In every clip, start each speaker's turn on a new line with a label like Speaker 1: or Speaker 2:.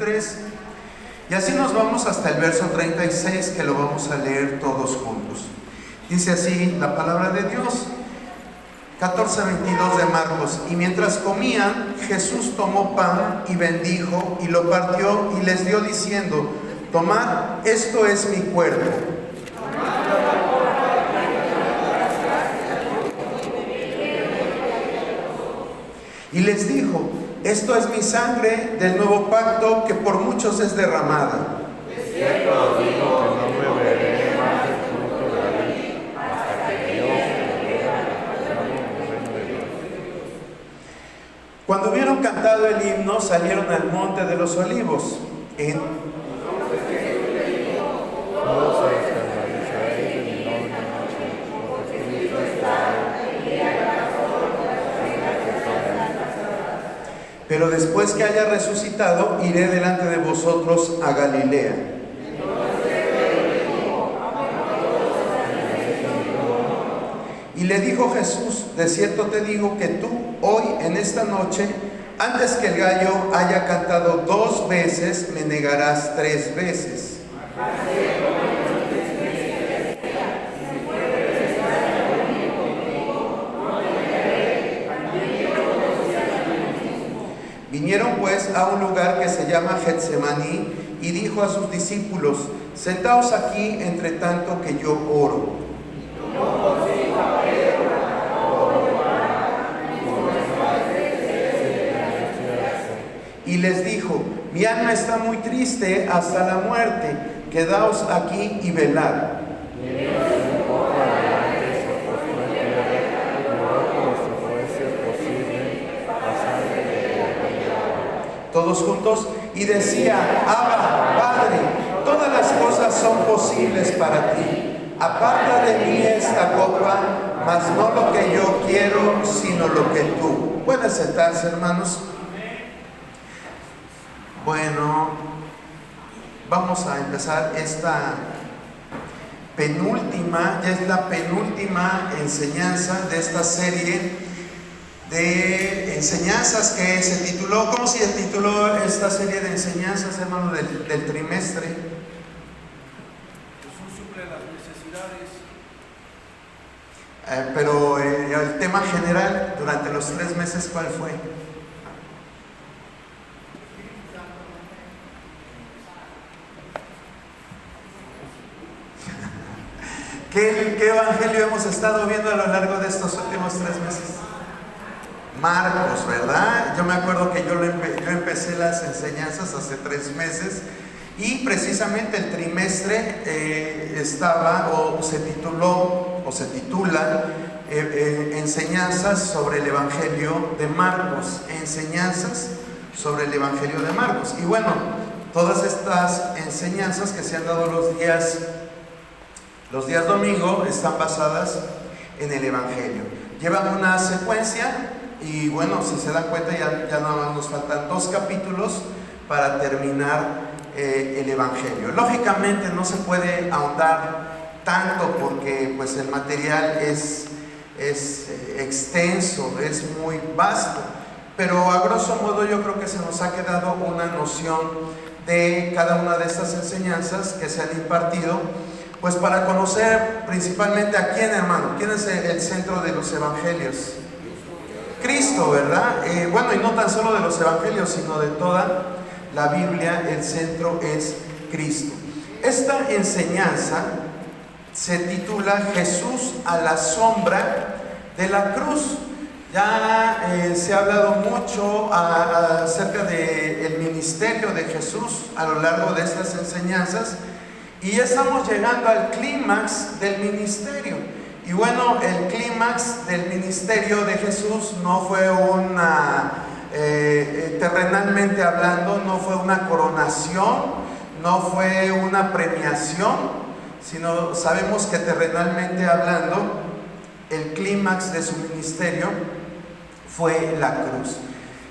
Speaker 1: 23. Y así nos vamos hasta el verso 36, que lo vamos a leer todos juntos. Dice así la palabra de Dios. 14:22 de Marcos. Y mientras comían, Jesús tomó pan y bendijo y lo partió y les dio diciendo: tomad, esto es mi cuerpo. Y les dijo: esto es mi sangre del nuevo pacto, que por muchos es derramada.
Speaker 2: Es cierto, os digo que no beberé más del fruto de la vid hasta que Dios me vea el reino de Dios.
Speaker 1: Cuando hubieron cantado el himno, salieron al monte de los olivos.
Speaker 2: Todos se escandalizaréis de mi nombre, porque Cristo está
Speaker 1: Pero después que haya resucitado, iré delante de vosotros a Galilea. Y le dijo Jesús: de cierto te digo que tú, hoy, en esta noche, antes que el gallo haya cantado 2 veces, me negarás 3 veces. Vinieron pues a un lugar que se llama Getsemaní, y dijo a sus discípulos: sentaos aquí entre tanto que yo oro. Y les dijo: mi alma está muy triste hasta la muerte, quedaos aquí y velad. Todos juntos, y decía: Abba, Padre, todas las cosas son posibles para ti. Aparta de mí esta copa, mas no lo que yo quiero, sino lo que tú. Pueden sentarse, hermanos. Bueno, vamos a empezar esta penúltima, ya es la penúltima enseñanza de esta serie de enseñanzas que se tituló, ¿cómo se tituló esta serie de enseñanzas, hermano, del trimestre?
Speaker 3: Jesús suple las necesidades.
Speaker 1: Pero el tema general durante los 3 meses, ¿cuál fue? ¿Qué evangelio hemos estado viendo a lo largo de estos últimos 3 meses? Marcos, ¿verdad? Yo me acuerdo que yo empecé las enseñanzas hace 3 meses, y precisamente el trimestre estaba, o se titula enseñanzas sobre el Evangelio de Marcos, enseñanzas sobre el Evangelio de Marcos. Y bueno, todas estas enseñanzas que se han dado los días domingo están basadas en el Evangelio. Llevan una secuencia. Y bueno, si se dan cuenta, ya nada más nos faltan 2 capítulos para terminar el Evangelio. Lógicamente no se puede ahondar tanto porque pues el material es extenso, es muy vasto, pero a grosso modo yo creo que se nos ha quedado una noción de cada una de estas enseñanzas que se han impartido, pues para conocer principalmente a quién, hermano, quién es el centro de los evangelios. Cristo, ¿verdad? Bueno, y no tan solo de los evangelios, sino de toda la Biblia, el centro es Cristo. Esta enseñanza se titula Jesús a la sombra de la cruz. Ya se ha hablado mucho acerca del ministerio de Jesús a lo largo de estas enseñanzas, y ya estamos llegando al clímax del ministerio. Y bueno, el clímax del ministerio de Jesús no fue terrenalmente hablando, no fue una coronación, no fue una premiación, sino sabemos que terrenalmente hablando, el clímax de su ministerio fue la cruz.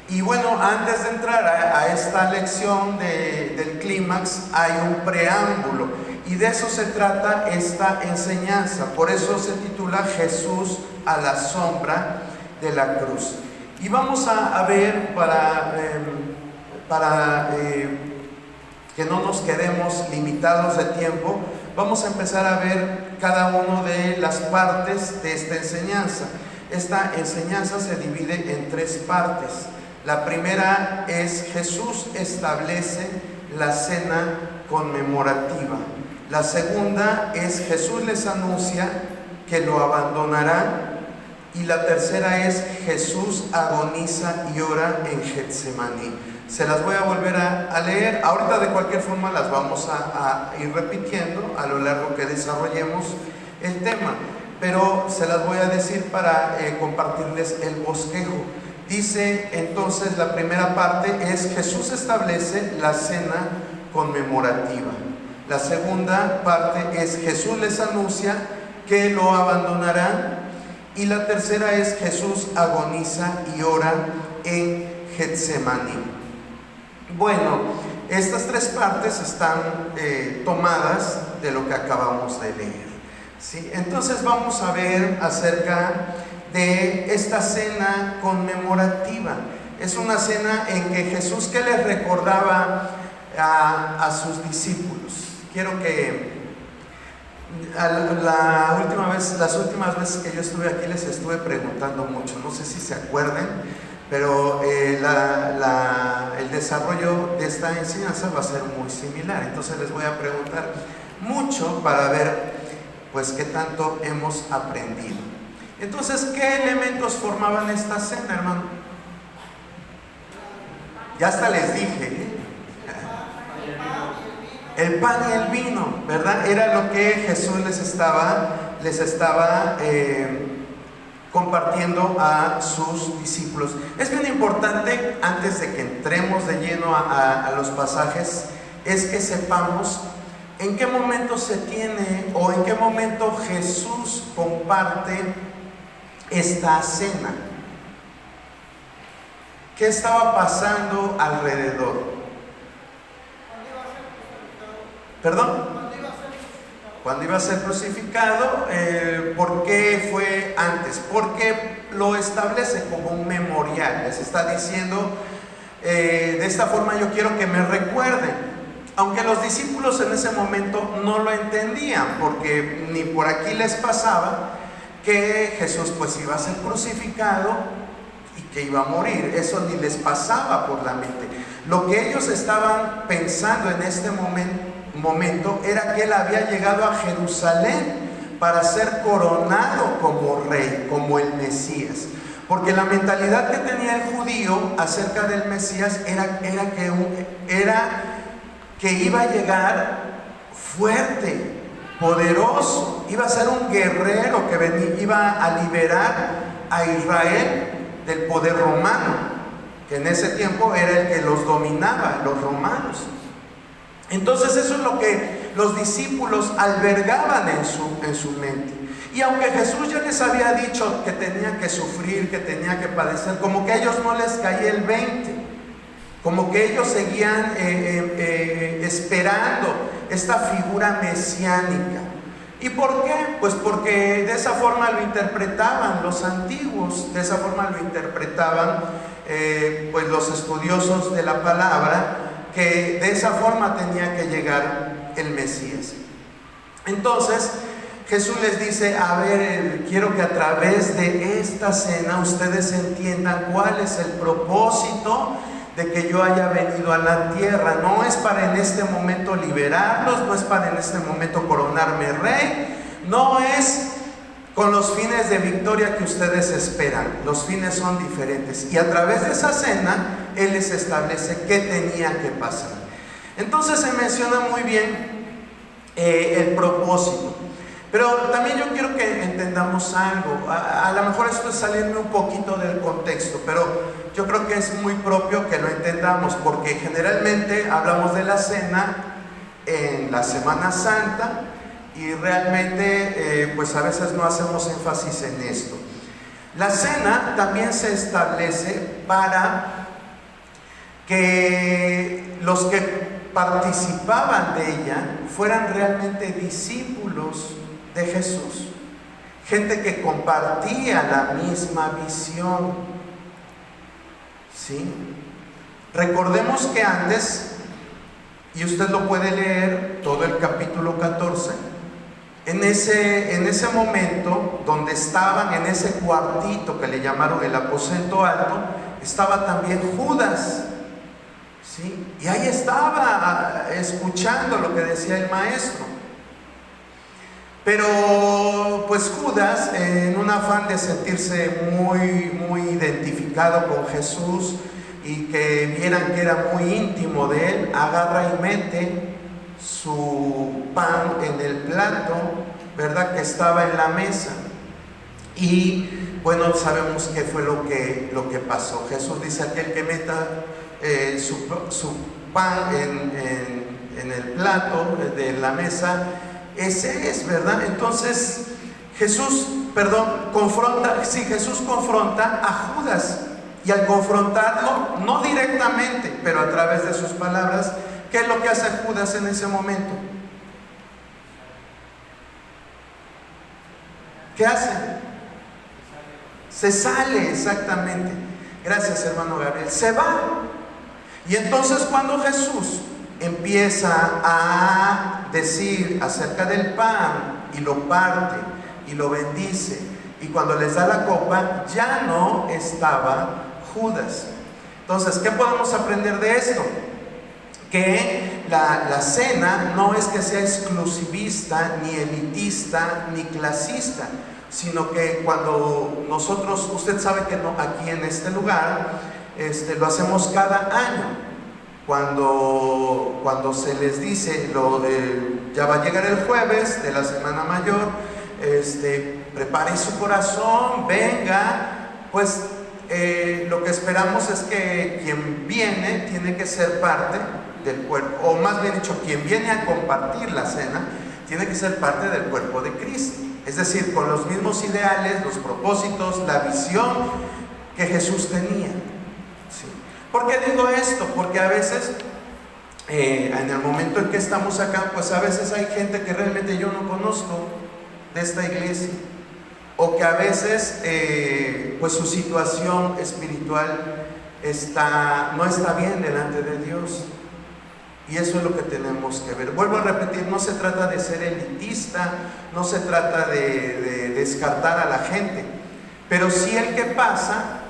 Speaker 1: Y bueno, antes de entrar a esta lección del clímax, hay un preámbulo. Y de eso se trata esta enseñanza. Por eso se titula Jesús a la sombra de la cruz. Y vamos a ver para que no nos quedemos limitados de tiempo, vamos a empezar a ver cada una de las partes de esta enseñanza. Esta enseñanza se divide en 3 partes. La primera es: Jesús establece la cena conmemorativa. La segunda es: Jesús les anuncia que lo abandonarán. Y la tercera es: Jesús agoniza y ora en Getsemaní. Se las voy a volver a leer. Ahorita de cualquier forma las vamos a ir repitiendo a lo largo que desarrollemos el tema, pero se las voy a decir para compartirles el bosquejo. Dice entonces, la primera parte es: Jesús establece la cena conmemorativa. La segunda parte es: Jesús les anuncia que lo abandonarán. Y la tercera es: Jesús agoniza y ora en Getsemaní. Bueno, estas 3 partes están tomadas de lo que acabamos de leer, ¿sí? Entonces vamos a ver acerca de esta cena conmemorativa. Es una cena en que Jesús, ¿qué les recordaba a sus discípulos? Quiero que las últimas veces que yo estuve aquí les estuve preguntando mucho, no sé si se acuerden, pero el desarrollo de esta enseñanza va a ser muy similar. Entonces les voy a preguntar mucho para ver pues qué tanto hemos aprendido. Entonces, ¿qué elementos formaban esta cena, hermano? Ya hasta les dije, ¿eh? El pan y el vino, ¿verdad? Era lo que Jesús les estaba compartiendo a sus discípulos. Es bien importante, antes de que entremos de lleno a los pasajes, es que sepamos en qué momento se tiene o en qué momento Jesús comparte esta cena. ¿Qué estaba pasando alrededor? ¿Perdón? Cuando iba a ser crucificado. ¿Por qué fue antes? Porque lo establece como un memorial. Les está diciendo, de esta forma yo quiero que me recuerden. Aunque los discípulos en ese momento no lo entendían, porque ni por aquí les pasaba que Jesús pues iba a ser crucificado y que iba a morir. Eso ni les pasaba por la mente. Lo que ellos estaban pensando en este momento era que Él había llegado a Jerusalén para ser coronado como rey, como el Mesías. Porque la mentalidad que tenía el judío acerca del Mesías era que iba a llegar fuerte, poderoso, iba a ser un guerrero que iba a liberar a Israel del poder romano, que en ese tiempo era el que los dominaba, los romanos. Entonces eso es lo que los discípulos albergaban en su mente. Y aunque Jesús ya les había dicho que tenía que sufrir, que tenía que padecer, como que a ellos no les caía el 20, como que ellos seguían esperando esta figura mesiánica. ¿Y por qué? Pues porque de esa forma lo interpretaban los antiguos, de esa forma lo interpretaban pues los estudiosos de la palabra, que de esa forma tenía que llegar el Mesías. Entonces Jesús les dice: a ver, quiero que a través de esta cena ustedes entiendan cuál es el propósito de que yo haya venido a la tierra. No es para en este momento liberarlos, no es para en este momento coronarme rey, no es con los fines de victoria que ustedes esperan. Los fines son diferentes, y a través de esa cena Él les establece qué tenía que pasar. Entonces se menciona muy bien el propósito. Pero también yo quiero que entendamos algo. A lo mejor esto es salirme un poquito del contexto, pero yo creo que es muy propio que lo entendamos, porque generalmente hablamos de la cena en la Semana Santa y realmente pues a veces no hacemos énfasis en esto. La cena también se establece para que los que participaban de ella fueran realmente discípulos de Jesús, gente que compartía la misma visión, ¿sí? Recordemos que antes y usted lo puede leer todo el capítulo 14. En ese momento donde estaban en ese cuartito que le llamaron el aposento alto, estaba también Judas, ¿sí? Y ahí estaba escuchando lo que decía el maestro. Pero pues Judas, en un afán de sentirse muy identificado con Jesús y que vieran que era muy íntimo de él, agarra y mete su pan en el plato, ¿verdad?, que estaba en la mesa. Y bueno, sabemos qué fue lo que pasó. Jesús dice: aquel que meta su pan en el plato de la mesa, ese es, ¿verdad? Entonces Jesús confronta a Judas, y al confrontarlo, no directamente, pero a través de sus palabras, ¿qué es lo que hace Judas en ese momento? ¿Qué hace? Se sale, exactamente. Gracias, hermano Gabriel. Se va. Y entonces cuando Jesús empieza a decir acerca del pan y lo parte y lo bendice, y cuando les da la copa, ya no estaba Judas. Entonces, ¿qué podemos aprender de esto? Que la cena no es que sea exclusivista, ni elitista, ni clasista, sino que cuando nosotros, usted sabe que no, aquí en este lugar, lo hacemos cada año. Cuando se les dice, ya va a llegar el jueves de la Semana Mayor, prepare su corazón, venga, pues lo que esperamos es que quien viene tiene que ser parte del cuerpo, o más bien dicho, quien viene a compartir la cena tiene que ser parte del cuerpo de Cristo, es decir, con los mismos ideales, los propósitos, la visión que Jesús tenía. ¿Sí? ¿Por qué digo esto? Porque a veces en el momento en que estamos acá, pues a veces hay gente que realmente yo no conozco de esta iglesia, o que a veces pues su situación espiritual no está bien delante de Dios, y eso es lo que tenemos que ver. Vuelvo a repetir, no se trata de ser elitista, no se trata de descartar a la gente, pero sí el que pasa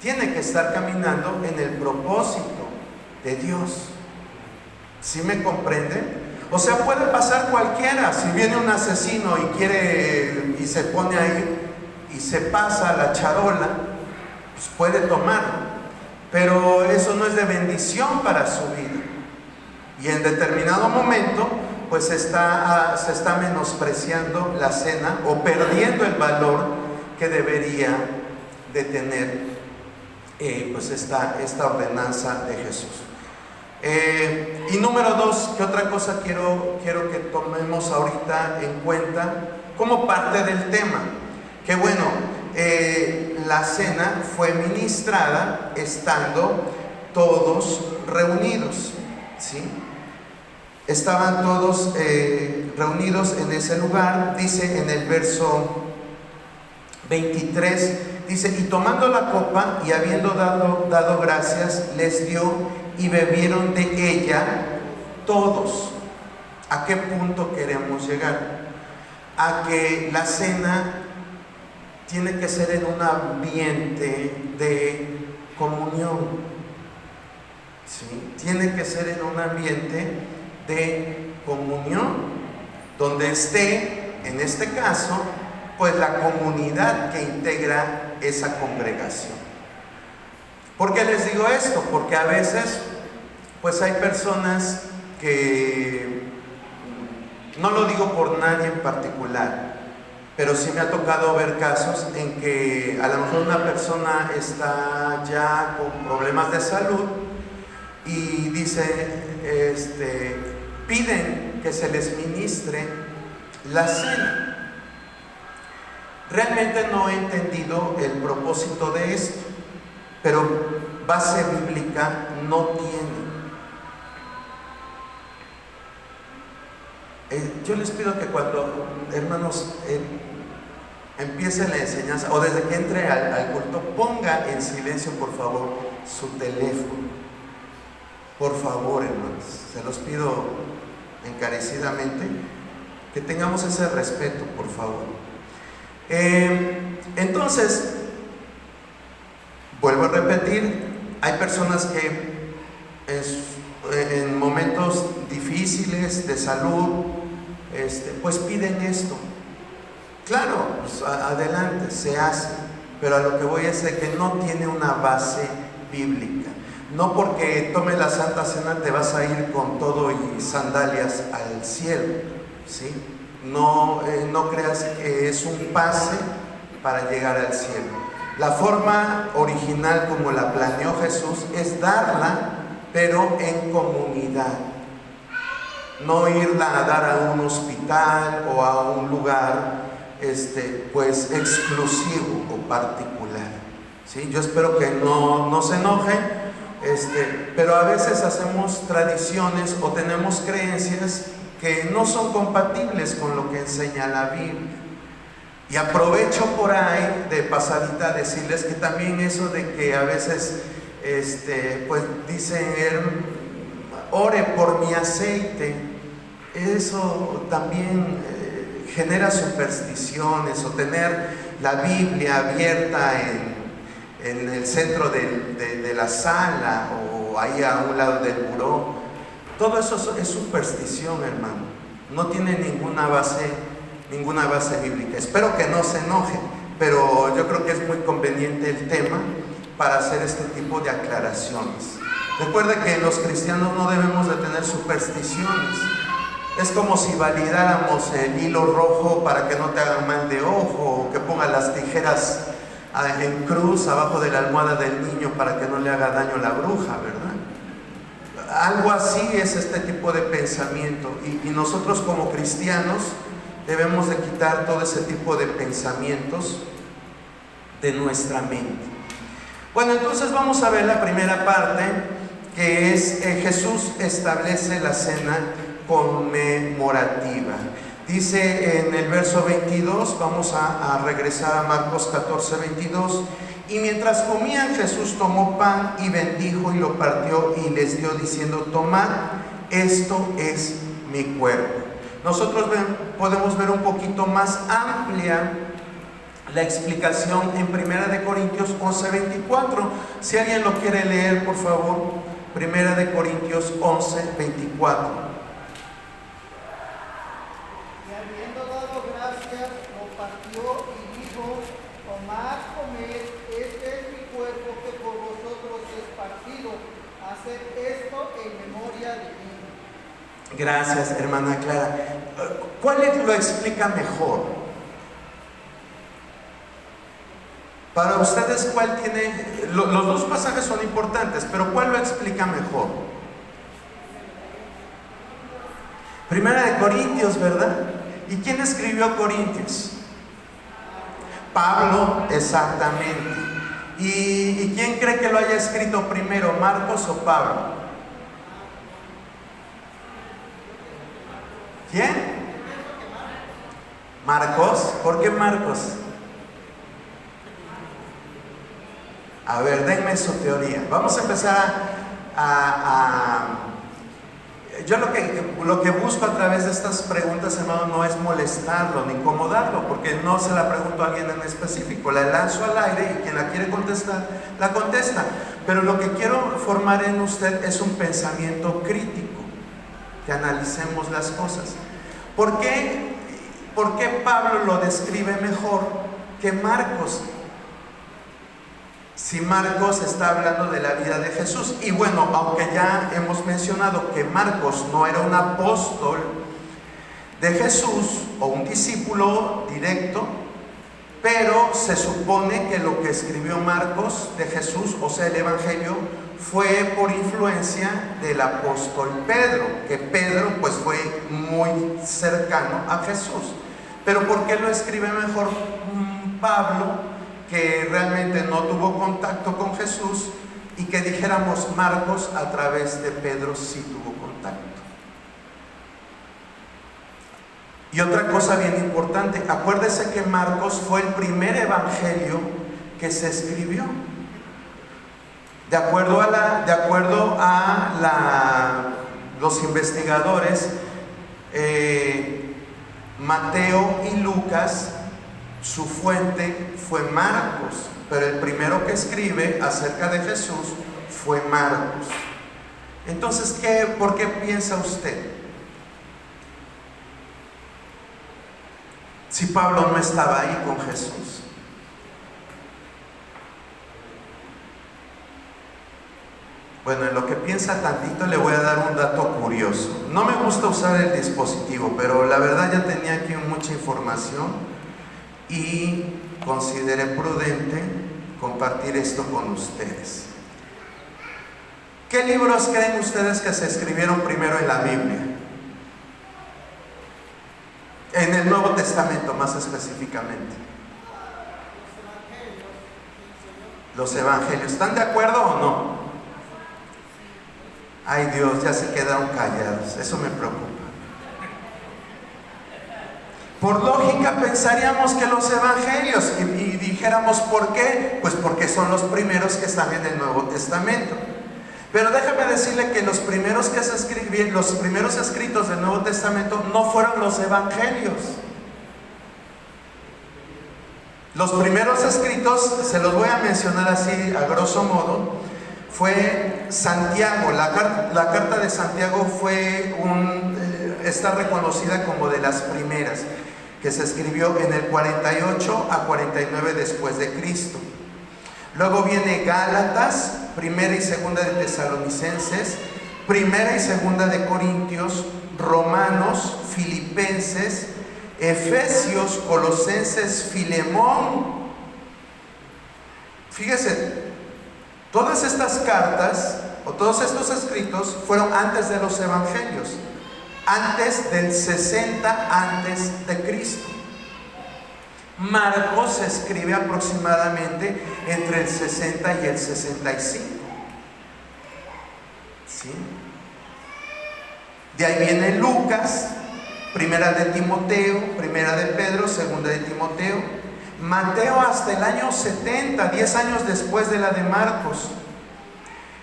Speaker 1: tiene que estar caminando en el propósito de Dios. ¿Sí me comprenden? O sea, puede pasar cualquiera. Si viene un asesino y se pone ahí y se pasa la charola, pues puede tomarlo, pero eso no es de bendición para su vida, y en determinado momento pues se está menospreciando la cena, o perdiendo el valor que debería de tener pues esta ordenanza de Jesús. Y número 2, ¿qué otra cosa quiero que tomemos ahorita en cuenta como parte del tema? Que bueno, la cena fue ministrada estando todos reunidos, ¿sí? Estaban todos reunidos en ese lugar. Dice en el verso 23, dice: y tomando la copa y habiendo dado gracias, les dio, y bebieron de ella todos. ¿A qué punto queremos llegar? A que la cena tiene que ser en un ambiente de comunión, ¿sí? Tiene que ser en un ambiente de comunión, donde esté, en este caso, pues la comunidad que integra esa congregación. ¿Por qué les digo esto? Porque a veces pues hay personas que, no lo digo por nadie en particular, pero sí me ha tocado ver casos en que a lo mejor una persona está ya con problemas de salud y dice, piden que se les ministre la cena. Realmente no he entendido el propósito de esto, pero base bíblica no tiene. Yo les pido que cuando, hermanos, empiece la enseñanza, o desde que entre al culto, ponga en silencio, por favor, su teléfono. Por favor, hermanos, se los pido encarecidamente que tengamos ese respeto, por favor. Entonces, vuelvo a repetir, hay personas que en momentos difíciles de salud, pues piden esto. Claro, pues adelante, se hace, pero a lo que voy es de que no tiene una base bíblica. No porque tome la Santa Cena te vas a ir con todo y sandalias al cielo, ¿sí? No creas que es un pase para llegar al cielo. La forma original como la planeó Jesús es darla, pero en comunidad. No irla a dar a un hospital o a un lugar pues exclusivo o particular, ¿sí? Yo espero que no se enojen. Pero a veces hacemos tradiciones o tenemos creencias que no son compatibles con lo que enseña la Biblia. Y aprovecho por ahí de pasadita a decirles que también eso de que a veces pues dicen ore por mi aceite, eso también genera supersticiones, o tener la Biblia abierta en el centro de la sala o ahí a un lado del buró. Todo eso es superstición, hermano. No tiene ninguna base bíblica. Espero que no se enojen, pero yo creo que es muy conveniente el tema para hacer este tipo de aclaraciones. Recuerde que los cristianos no debemos de tener supersticiones. Es como si validáramos el hilo rojo para que no te hagan mal de ojo, o que pongas las tijeras en cruz abajo de la almohada del niño para que no le haga daño la bruja, ¿verdad? Algo así es este tipo de pensamiento, y nosotros como cristianos debemos de quitar todo ese tipo de pensamientos de nuestra mente. Bueno, entonces vamos a ver la primera parte, que es Jesús establece la cena conmemorativa. Dice en el verso 22, vamos a regresar a Marcos 14, 22. Y mientras comían, Jesús tomó pan y bendijo y lo partió y les dio diciendo: tomad, esto es mi cuerpo. Nosotros podemos ver un poquito más amplia la explicación en 1 Corintios 11, 24. Si alguien lo quiere leer, por favor, 1 Corintios 11, 24. Gracias, hermana Clara. ¿Cuál lo explica mejor? Para ustedes, ¿cuál tiene? Los dos pasajes son importantes, pero ¿cuál lo explica mejor? 1 Corintios, ¿verdad? ¿Y quién escribió Corintios? Pablo, exactamente. ¿Y quién cree que lo haya escrito primero, Marcos o Pablo? ¿Quién? Marcos. ¿Por qué Marcos? A ver, denme su teoría. Vamos a empezar yo lo que busco a través de estas preguntas, hermano, no es molestarlo ni incomodarlo, porque no se la pregunto a alguien en específico. La lanzo al aire y quien la quiere contestar, la contesta. Pero lo que quiero formar en usted es un pensamiento crítico, que analicemos las cosas. ¿Por qué Pablo lo describe mejor que Marcos? Si Marcos está hablando de la vida de Jesús. Y bueno, aunque ya hemos mencionado que Marcos no era un apóstol de Jesús o un discípulo directo, pero se supone que lo que escribió Marcos de Jesús, o sea, el Evangelio, fue por influencia del apóstol Pedro, que Pedro pues fue muy cercano a Jesús. Pero ¿por qué lo escribe mejor Pablo, que realmente no tuvo contacto con Jesús, y que dijéramos Marcos a través de Pedro sí tuvo contacto? Y otra cosa bien importante, acuérdese que Marcos fue el primer evangelio que se escribió. De acuerdo a los investigadores, Mateo y Lucas, su fuente fue Marcos, pero el primero que escribe acerca de Jesús fue Marcos. Entonces, ¿por qué piensa usted? Si Pablo no estaba ahí con Jesús. Bueno, en lo que piensa tantito le voy a dar un dato curioso. No me gusta usar el dispositivo, pero la verdad ya tenía aquí mucha información y consideré prudente compartir esto con ustedes. ¿Qué libros creen ustedes que se escribieron primero en la Biblia? En el Nuevo Testamento, más específicamente. Los evangelios. ¿Están de acuerdo o no? Ay Dios, ya se quedaron callados. Eso me preocupa. Por lógica pensaríamos que los evangelios, y dijéramos ¿por qué? Pues porque son los primeros que están en el Nuevo Testamento. Pero déjame decirle que los primeros que se escribieron, los primeros escritos del Nuevo Testamento no fueron los evangelios. Los primeros escritos, se los voy a mencionar así a grosso modo, fue Santiago. La carta de Santiago está reconocida como de las primeras, que se escribió en el 48 a 49 después de Cristo. Luego viene Gálatas, primera y segunda de Tesalonicenses, primera y segunda de Corintios, Romanos, Filipenses, Efesios, Colosenses, Filemón. Fíjese, todas estas cartas o todos estos escritos fueron antes de los evangelios, antes del 60 antes de Cristo. Marcos se escribe aproximadamente entre el 60 y el 65. ¿Sí? De ahí viene Lucas, primera de Timoteo, primera de Pedro, segunda de Timoteo. Mateo hasta el año 70, 10 años después de la de Marcos.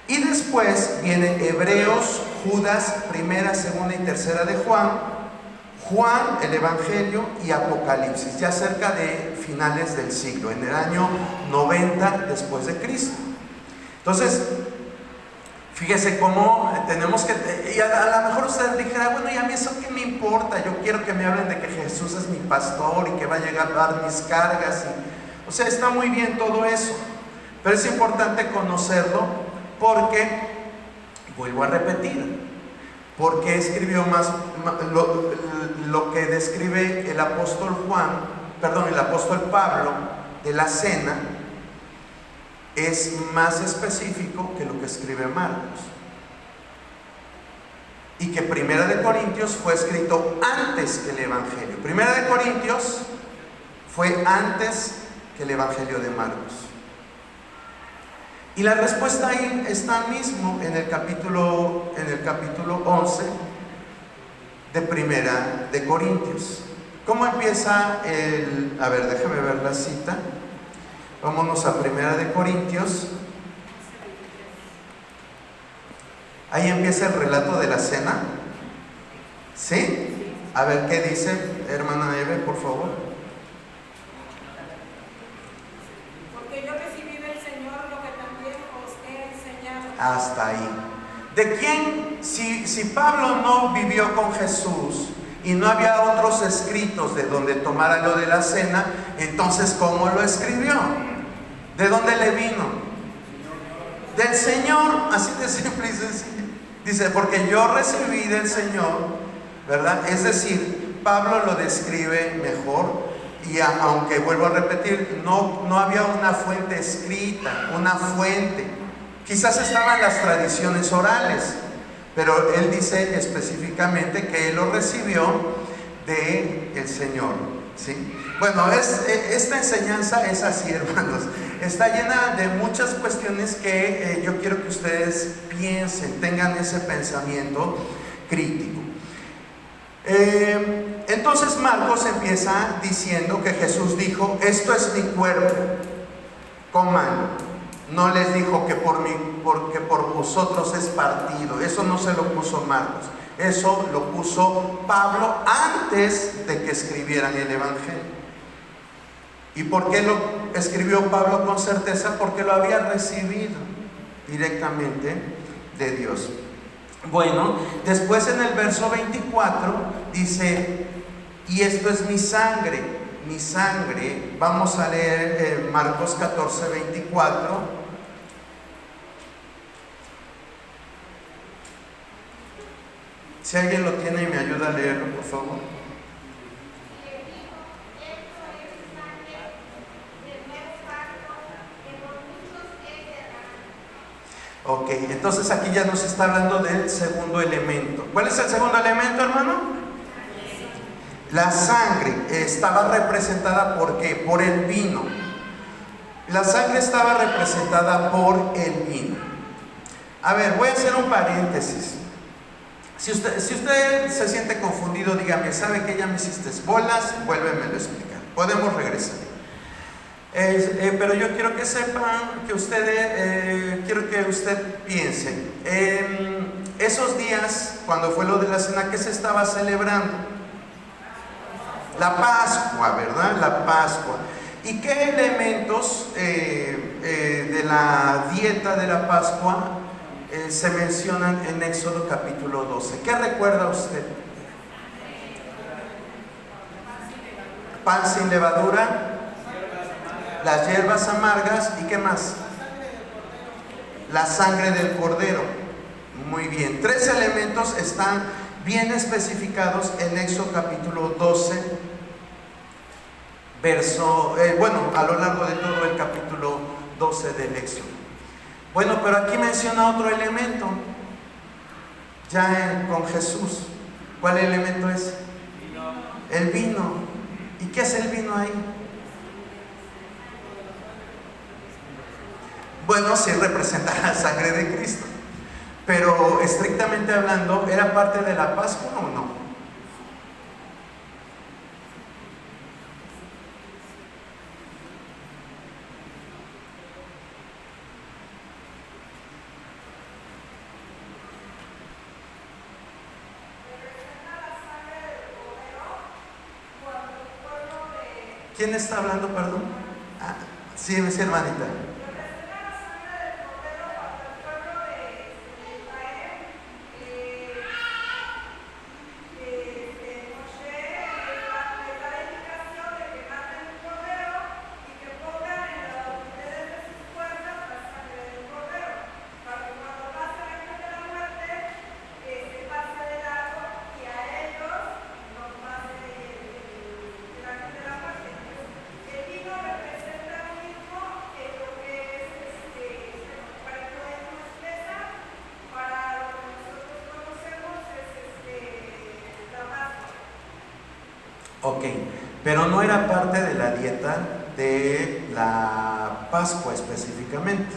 Speaker 1: Y después viene Hebreos, Judas, primera, segunda y tercera de Juan, Juan, el Evangelio y Apocalipsis, ya cerca de finales del siglo, en el año 90 después de Cristo. Entonces, fíjese cómo tenemos que, y a lo mejor usted dijera, bueno, ¿y a mí eso qué me importa? Yo quiero que me hablen de que Jesús es mi pastor y que va a llegar a dar mis cargas. O sea, está muy bien todo eso, pero es importante conocerlo porque, vuelvo a repetir, porque escribió más lo que describe el apóstol Pablo de la cena es más específico que lo que escribe Marcos, y que Primera de Corintios fue escrito antes que el Evangelio. Primera de Corintios fue antes que el Evangelio de Marcos. Y la respuesta ahí está mismo en el capítulo 11 de Primera de Corintios. ¿Cómo empieza a ver, déjame ver la cita. Vámonos a Primera de Corintios. Ahí empieza el relato de la cena. ¿Sí? A ver qué dice, hermana Eve, por favor. Hasta ahí. ¿De quién? Si Pablo no vivió con Jesús y no había otros escritos de donde tomara lo de la cena, entonces ¿cómo lo escribió? ¿De dónde le vino? Del Señor, así de simple y sencillo. Dice, porque yo recibí del Señor, ¿verdad? Es decir, Pablo lo describe mejor, y aunque vuelvo a repetir, no había una fuente escrita, una fuente. Quizás estaban las tradiciones orales, pero él dice específicamente que él lo recibió del Señor, ¿sí? Bueno, esta enseñanza es así, hermanos. Está llena de muchas cuestiones que yo quiero que ustedes piensen, tengan ese pensamiento crítico. Entonces Marcos empieza diciendo que Jesús dijo: esto es mi cuerpo, coman. No les dijo que porque por vosotros es partido. Eso no se lo puso Marcos. Eso lo puso Pablo antes de que escribieran el Evangelio. ¿Y por qué lo escribió Pablo con certeza? Porque lo había recibido directamente de Dios. Bueno, después en el verso 24 dice: y esto es mi sangre. Mi sangre, vamos a leer Marcos 14, 24. Si alguien lo tiene y me ayuda a leerlo, por favor. Ok, entonces aquí ya nos está hablando del segundo elemento. ¿Cuál es el segundo elemento, hermano? La sangre estaba representada ¿por qué? Por el vino. La sangre estaba representada por el vino. A ver, voy a hacer un paréntesis. Si usted se siente confundido, dígame: ¿sabe que ya me hiciste bolas? Vuélvemelo a explicar. Podemos regresar. Pero yo quiero que sepan, quiero que usted piense. Esos días, cuando fue lo de la cena, ¿qué se estaba celebrando? La Pascua, ¿verdad? La Pascua. ¿Y qué elementos de la dieta de la Pascua se mencionan en Éxodo capítulo 12? ¿Qué recuerda usted? Pan sin levadura, las hierbas amargas, ¿y qué más? La sangre del cordero. Muy bien, 3 elementos están bien especificados en Éxodo capítulo 12, a lo largo de todo el capítulo 12 del Éxodo. Bueno, pero aquí menciona otro elemento, ya con Jesús. ¿Cuál elemento es? El vino. ¿Y qué es el vino ahí? Bueno, sí representa la sangre de Cristo, pero estrictamente hablando, ¿era parte de la Pascua o no? ¿Quién está hablando, perdón? Sí, hermanita. Ok, pero no era parte de la dieta de la Pascua específicamente.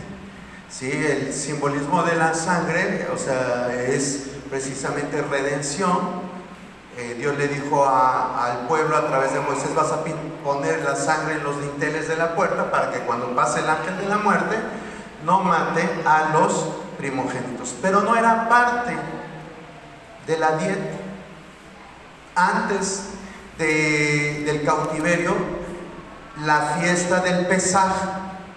Speaker 1: ¿Sí? El simbolismo de la sangre, o sea, es precisamente redención. Dios le dijo al pueblo a través de Moisés: vas a poner la sangre en los dinteles de la puerta para que cuando pase el ángel de la muerte no mate a los primogénitos. Pero no era parte de la dieta. Antes del cautiverio, la fiesta del Pesaj,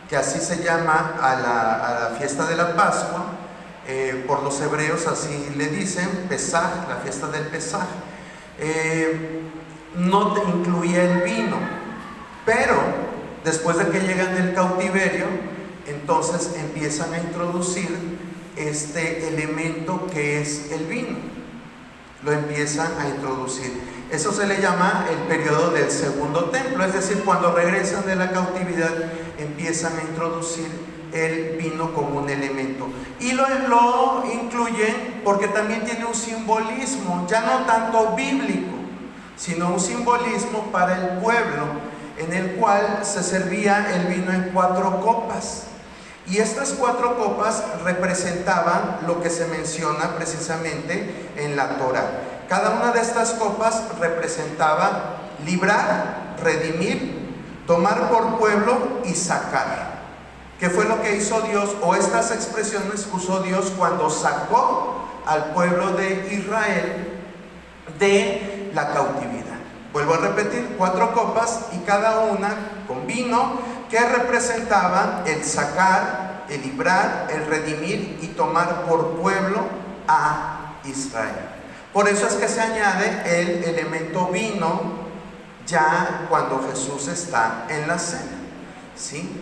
Speaker 1: que así se llama a la fiesta de la Pascua, por los hebreos así le dicen, Pesaj, la fiesta del Pesaj, no incluía el vino, pero después de que llegan del cautiverio, entonces empiezan a introducir este elemento que es el vino, lo empiezan a introducir. Eso se le llama el periodo del segundo templo, es decir, cuando regresan de la cautividad empiezan a introducir el vino como un elemento. Y lo incluyen porque también tiene un simbolismo, ya no tanto bíblico, sino un simbolismo para el pueblo, en el cual se servía el vino en 4 copas. Y estas 4 copas representaban lo que se menciona precisamente en la Torá. Cada una de estas copas representaba librar, redimir, tomar por pueblo y sacar. ¿Qué fue lo que hizo Dios? O estas expresiones usó Dios cuando sacó al pueblo de Israel de la cautividad. Vuelvo a repetir, 4 copas y cada una con vino que representaban el sacar, el librar, el redimir y tomar por pueblo a Israel. Por eso es que se añade el elemento vino ya cuando Jesús está en la cena, ¿sí?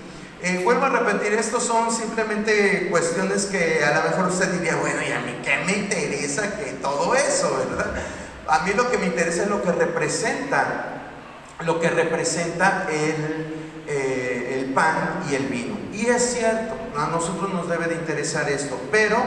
Speaker 1: Vuelvo a repetir, estos son simplemente cuestiones que a lo mejor usted diría, bueno, ¿y a mí qué me interesa que todo eso, verdad? A mí lo que me interesa es lo que representa el pan y el vino. Y es cierto, a nosotros nos debe de interesar esto, pero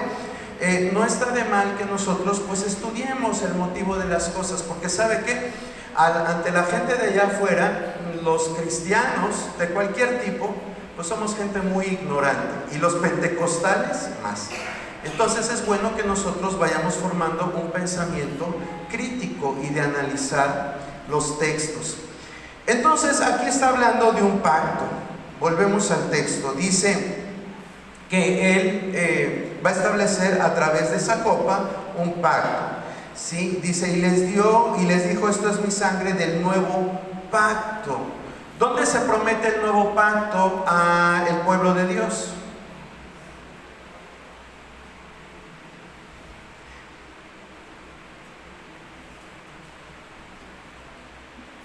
Speaker 1: no está de mal que nosotros pues estudiemos el motivo de las cosas, porque ¿sabe qué? Ante la gente de allá afuera, los cristianos de cualquier tipo, pues somos gente muy ignorante, y los pentecostales más. Entonces es bueno que nosotros vayamos formando un pensamiento crítico y de analizar los textos. Entonces aquí está hablando de un pacto. Volvemos al texto. Dice que Él va a establecer a través de esa copa un pacto, ¿sí? Dice, y les dijo, esto es mi sangre del nuevo pacto. ¿Dónde se promete el nuevo pacto al pueblo de Dios?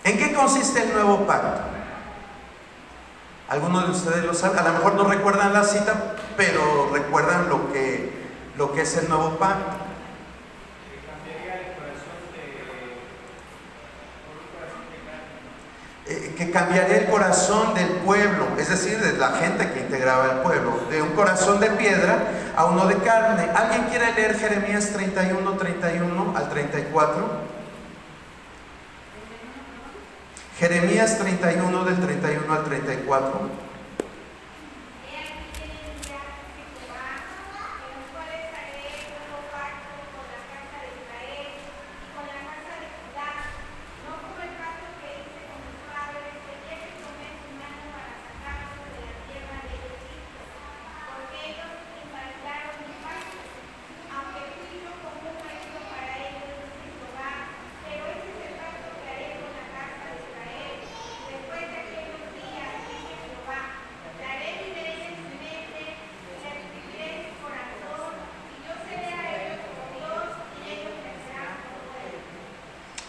Speaker 1: ¿En qué consiste el nuevo pacto? Algunos de ustedes lo saben, a lo mejor no recuerdan la cita, pero recuerdan lo que es el nuevo pacto. Que cambiaría el corazón del pueblo, es decir, de la gente que integraba el pueblo, de un corazón de piedra a uno de carne. ¿Alguien quiere leer Jeremías 31, 31 al 34? Jeremías 31 del 31 al 34.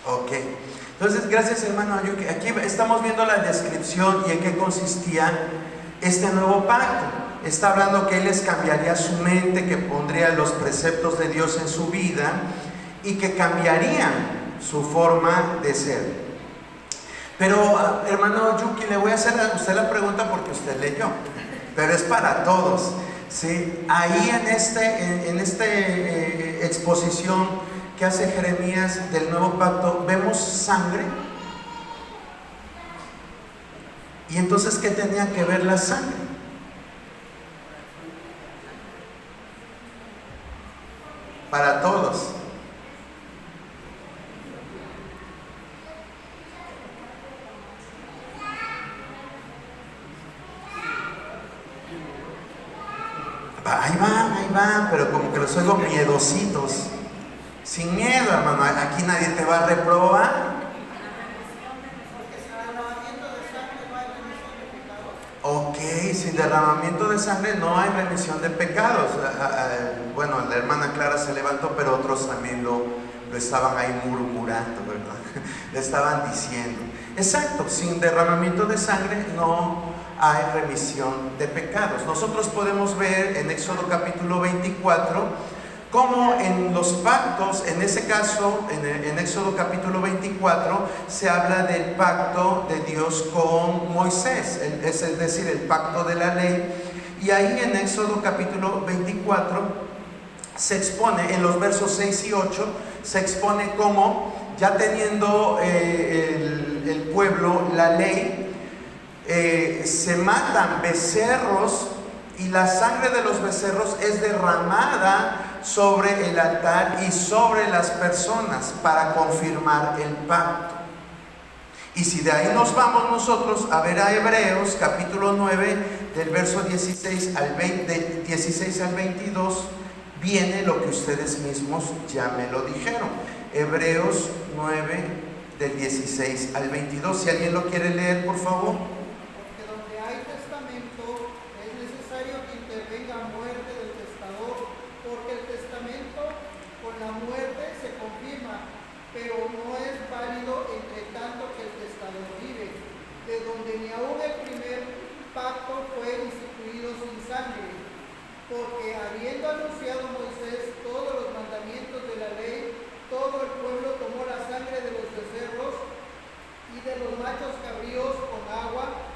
Speaker 1: Ok, entonces gracias hermano Ayuki. Aquí estamos viendo la descripción y en qué consistía este nuevo pacto. Está hablando que Él les cambiaría su mente, que pondría los preceptos de Dios en su vida y que cambiaría su forma de ser. Pero hermano Yuki, le voy a hacer a usted la pregunta porque usted leyó, pero es para todos, ¿sí? Ahí en esta exposición que hace Jeremías del nuevo pacto, vemos sangre. Y entonces, ¿qué tenía que ver la sangre? Para todos. Ahí van, pero como que los oigo miedositos. Sin miedo, hermano, aquí nadie te va a reprobar. Ok, sin derramamiento de sangre no hay remisión de pecados. Bueno, la hermana Clara se levantó, pero otros también lo estaban ahí murmurando, ¿verdad? Le estaban diciendo. Exacto, sin derramamiento de sangre no hay remisión de pecados. Nosotros podemos ver en Éxodo capítulo 24 como en los pactos, en ese caso, en Éxodo capítulo 24, se habla del pacto de Dios con Moisés, es decir, el pacto de la ley. Y ahí en Éxodo capítulo 24 se expone, en los versos 6 y 8, se expone cómo, ya teniendo el pueblo la ley, se matan becerros y la sangre de los becerros es derramada sobre el altar y sobre las personas para confirmar el pacto. Y si de ahí nos vamos nosotros a ver a Hebreos capítulo 9, del verso 16 al 22, viene lo que ustedes mismos ya me lo dijeron. Hebreos 9, del 16 al 22. Si alguien lo quiere leer, por favor.
Speaker 4: Porque donde hay testamento es necesario que intervenga muerte del testador, porque el testamento con la muerte se confirma, pero no es válido entre tanto que el testador vive, de donde ni aun el primer pacto fue instituido sin sangre, porque habiendo anunciado Moisés todos los mandamientos de la ley, todo el pueblo tomó la sangre de los becerros y de los machos cabríos con agua,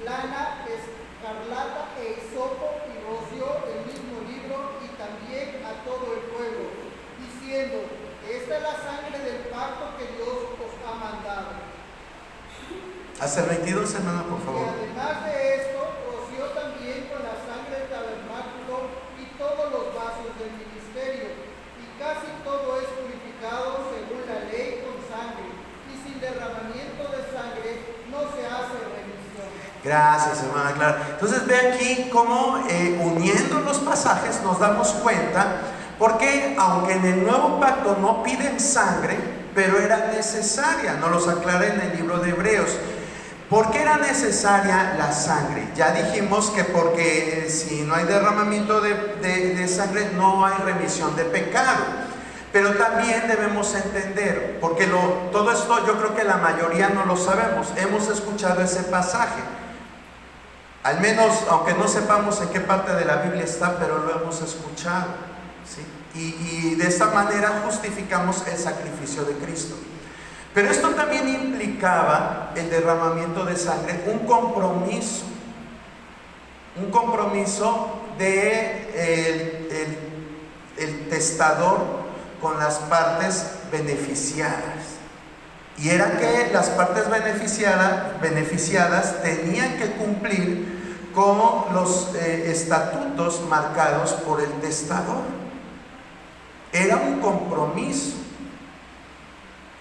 Speaker 4: lana, escarlata e hisopo, y roció el mismo libro y también a todo el pueblo, diciendo: esta es la sangre del pacto que Dios os ha mandado.
Speaker 1: Hasta el 22, hermana, por
Speaker 4: Y
Speaker 1: favor.
Speaker 4: además de esto, roció también con la sangre del tabernáculo y todos los vasos del ministerio. Y casi todo es purificado según la ley con sangre, y sin derramamiento de sangre no se hace remisión.
Speaker 1: Gracias, hermana Clara. Entonces ve aquí cómo uniendo los pasajes nos damos cuenta, porque aunque en el nuevo pacto no piden sangre, pero era necesaria, nos los aclara en el libro de Hebreos. ¿Por qué era necesaria la sangre? Ya dijimos que porque si no hay derramamiento de sangre no hay remisión de pecado. Pero también debemos entender, porque todo esto yo creo que la mayoría no lo sabemos, hemos escuchado ese pasaje. Al menos, aunque no sepamos en qué parte de la Biblia está, pero lo hemos escuchado, ¿sí? Y de esta manera justificamos el sacrificio de Cristo. Pero esto también implicaba el derramamiento de sangre, un compromiso de el testador con las partes beneficiadas. Y era que las partes beneficiadas tenían que cumplir con los estatutos marcados por el testador. Era un compromiso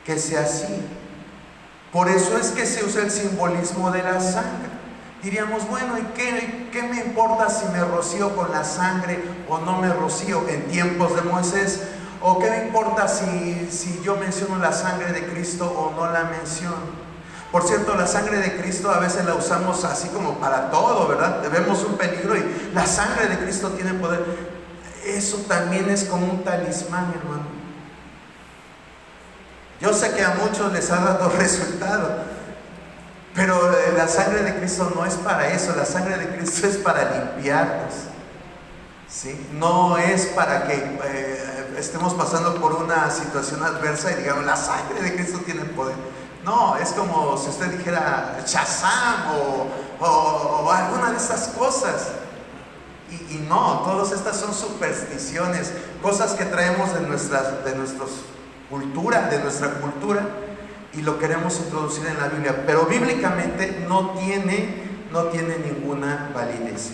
Speaker 1: que se hacía. Por eso es que se usa el simbolismo de la sangre. Diríamos, bueno, ¿y qué me importa si me rocío con la sangre o no me rocío en tiempos de Moisés? ¿O qué me importa si yo menciono la sangre de Cristo o no la menciono? Por cierto, la sangre de Cristo a veces la usamos así como para todo, ¿verdad? Vemos un peligro y la sangre de Cristo tiene poder. Eso también es como un talismán, hermano. Yo sé que a muchos les ha dado resultado, pero la sangre de Cristo no es para eso. La sangre de Cristo es para limpiarnos, ¿sí? No es para que estemos pasando por una situación adversa y digamos, la sangre de Cristo tiene poder. No, es como si usted dijera Shazam o alguna de esas cosas. Y no, todas estas son supersticiones, cosas que traemos de nuestra cultura y lo queremos introducir en la Biblia, pero bíblicamente no tiene ninguna validez.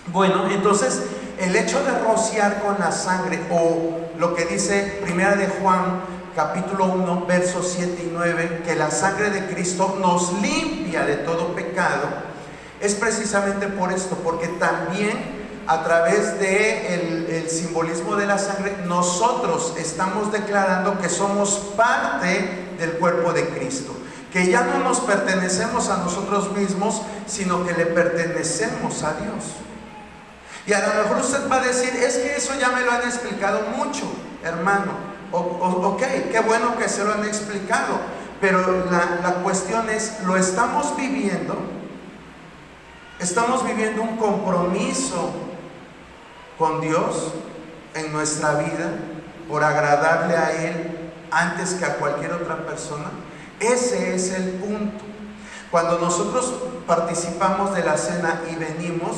Speaker 1: Bueno, entonces el hecho de rociar con la sangre, o lo que dice Primera de Juan capítulo 1 versos 7 y 9, que la sangre de Cristo nos limpia de todo pecado, es precisamente por esto, porque también a través del simbolismo de la sangre nosotros estamos declarando que somos parte del cuerpo de Cristo, que ya no nos pertenecemos a nosotros mismos, sino que le pertenecemos a Dios. Y a lo mejor usted va a decir, es que eso ya me lo han explicado mucho, hermano. Ok, qué bueno que se lo han explicado, pero la cuestión es, ¿lo estamos viviendo? ¿Estamos viviendo un compromiso con Dios en nuestra vida por agradarle a Él antes que a cualquier otra persona? Ese es el punto. Cuando nosotros participamos de la cena y venimos,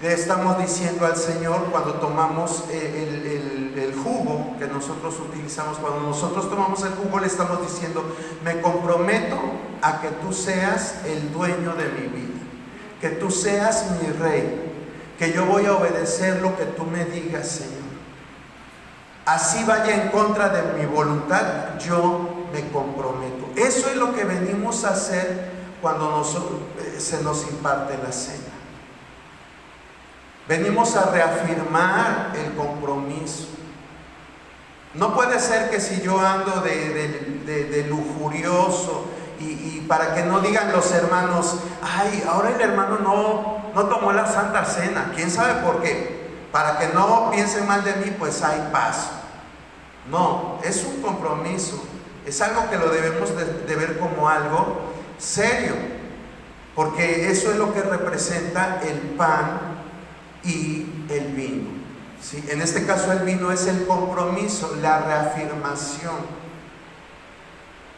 Speaker 1: le estamos diciendo al Señor, cuando tomamos el jugo que nosotros utilizamos, cuando nosotros tomamos el jugo, le estamos diciendo, me comprometo a que tú seas el dueño de mi vida, que tú seas mi rey, que yo voy a obedecer lo que tú me digas, Señor. Así vaya en contra de mi voluntad, yo me comprometo. Eso es lo que venimos a hacer cuando se nos imparte la cena. Venimos a reafirmar el compromiso. No puede ser que si yo ando de lujurioso y para que no digan los hermanos, ay, ahora el hermano no tomó la Santa Cena, ¿quién sabe por qué? Para que no piensen mal de mí, pues hay paso. No, es un compromiso, es algo que lo debemos de ver como algo serio, porque eso es lo que representa el pan y el vino, ¿sí? En este caso el vino es el compromiso, la reafirmación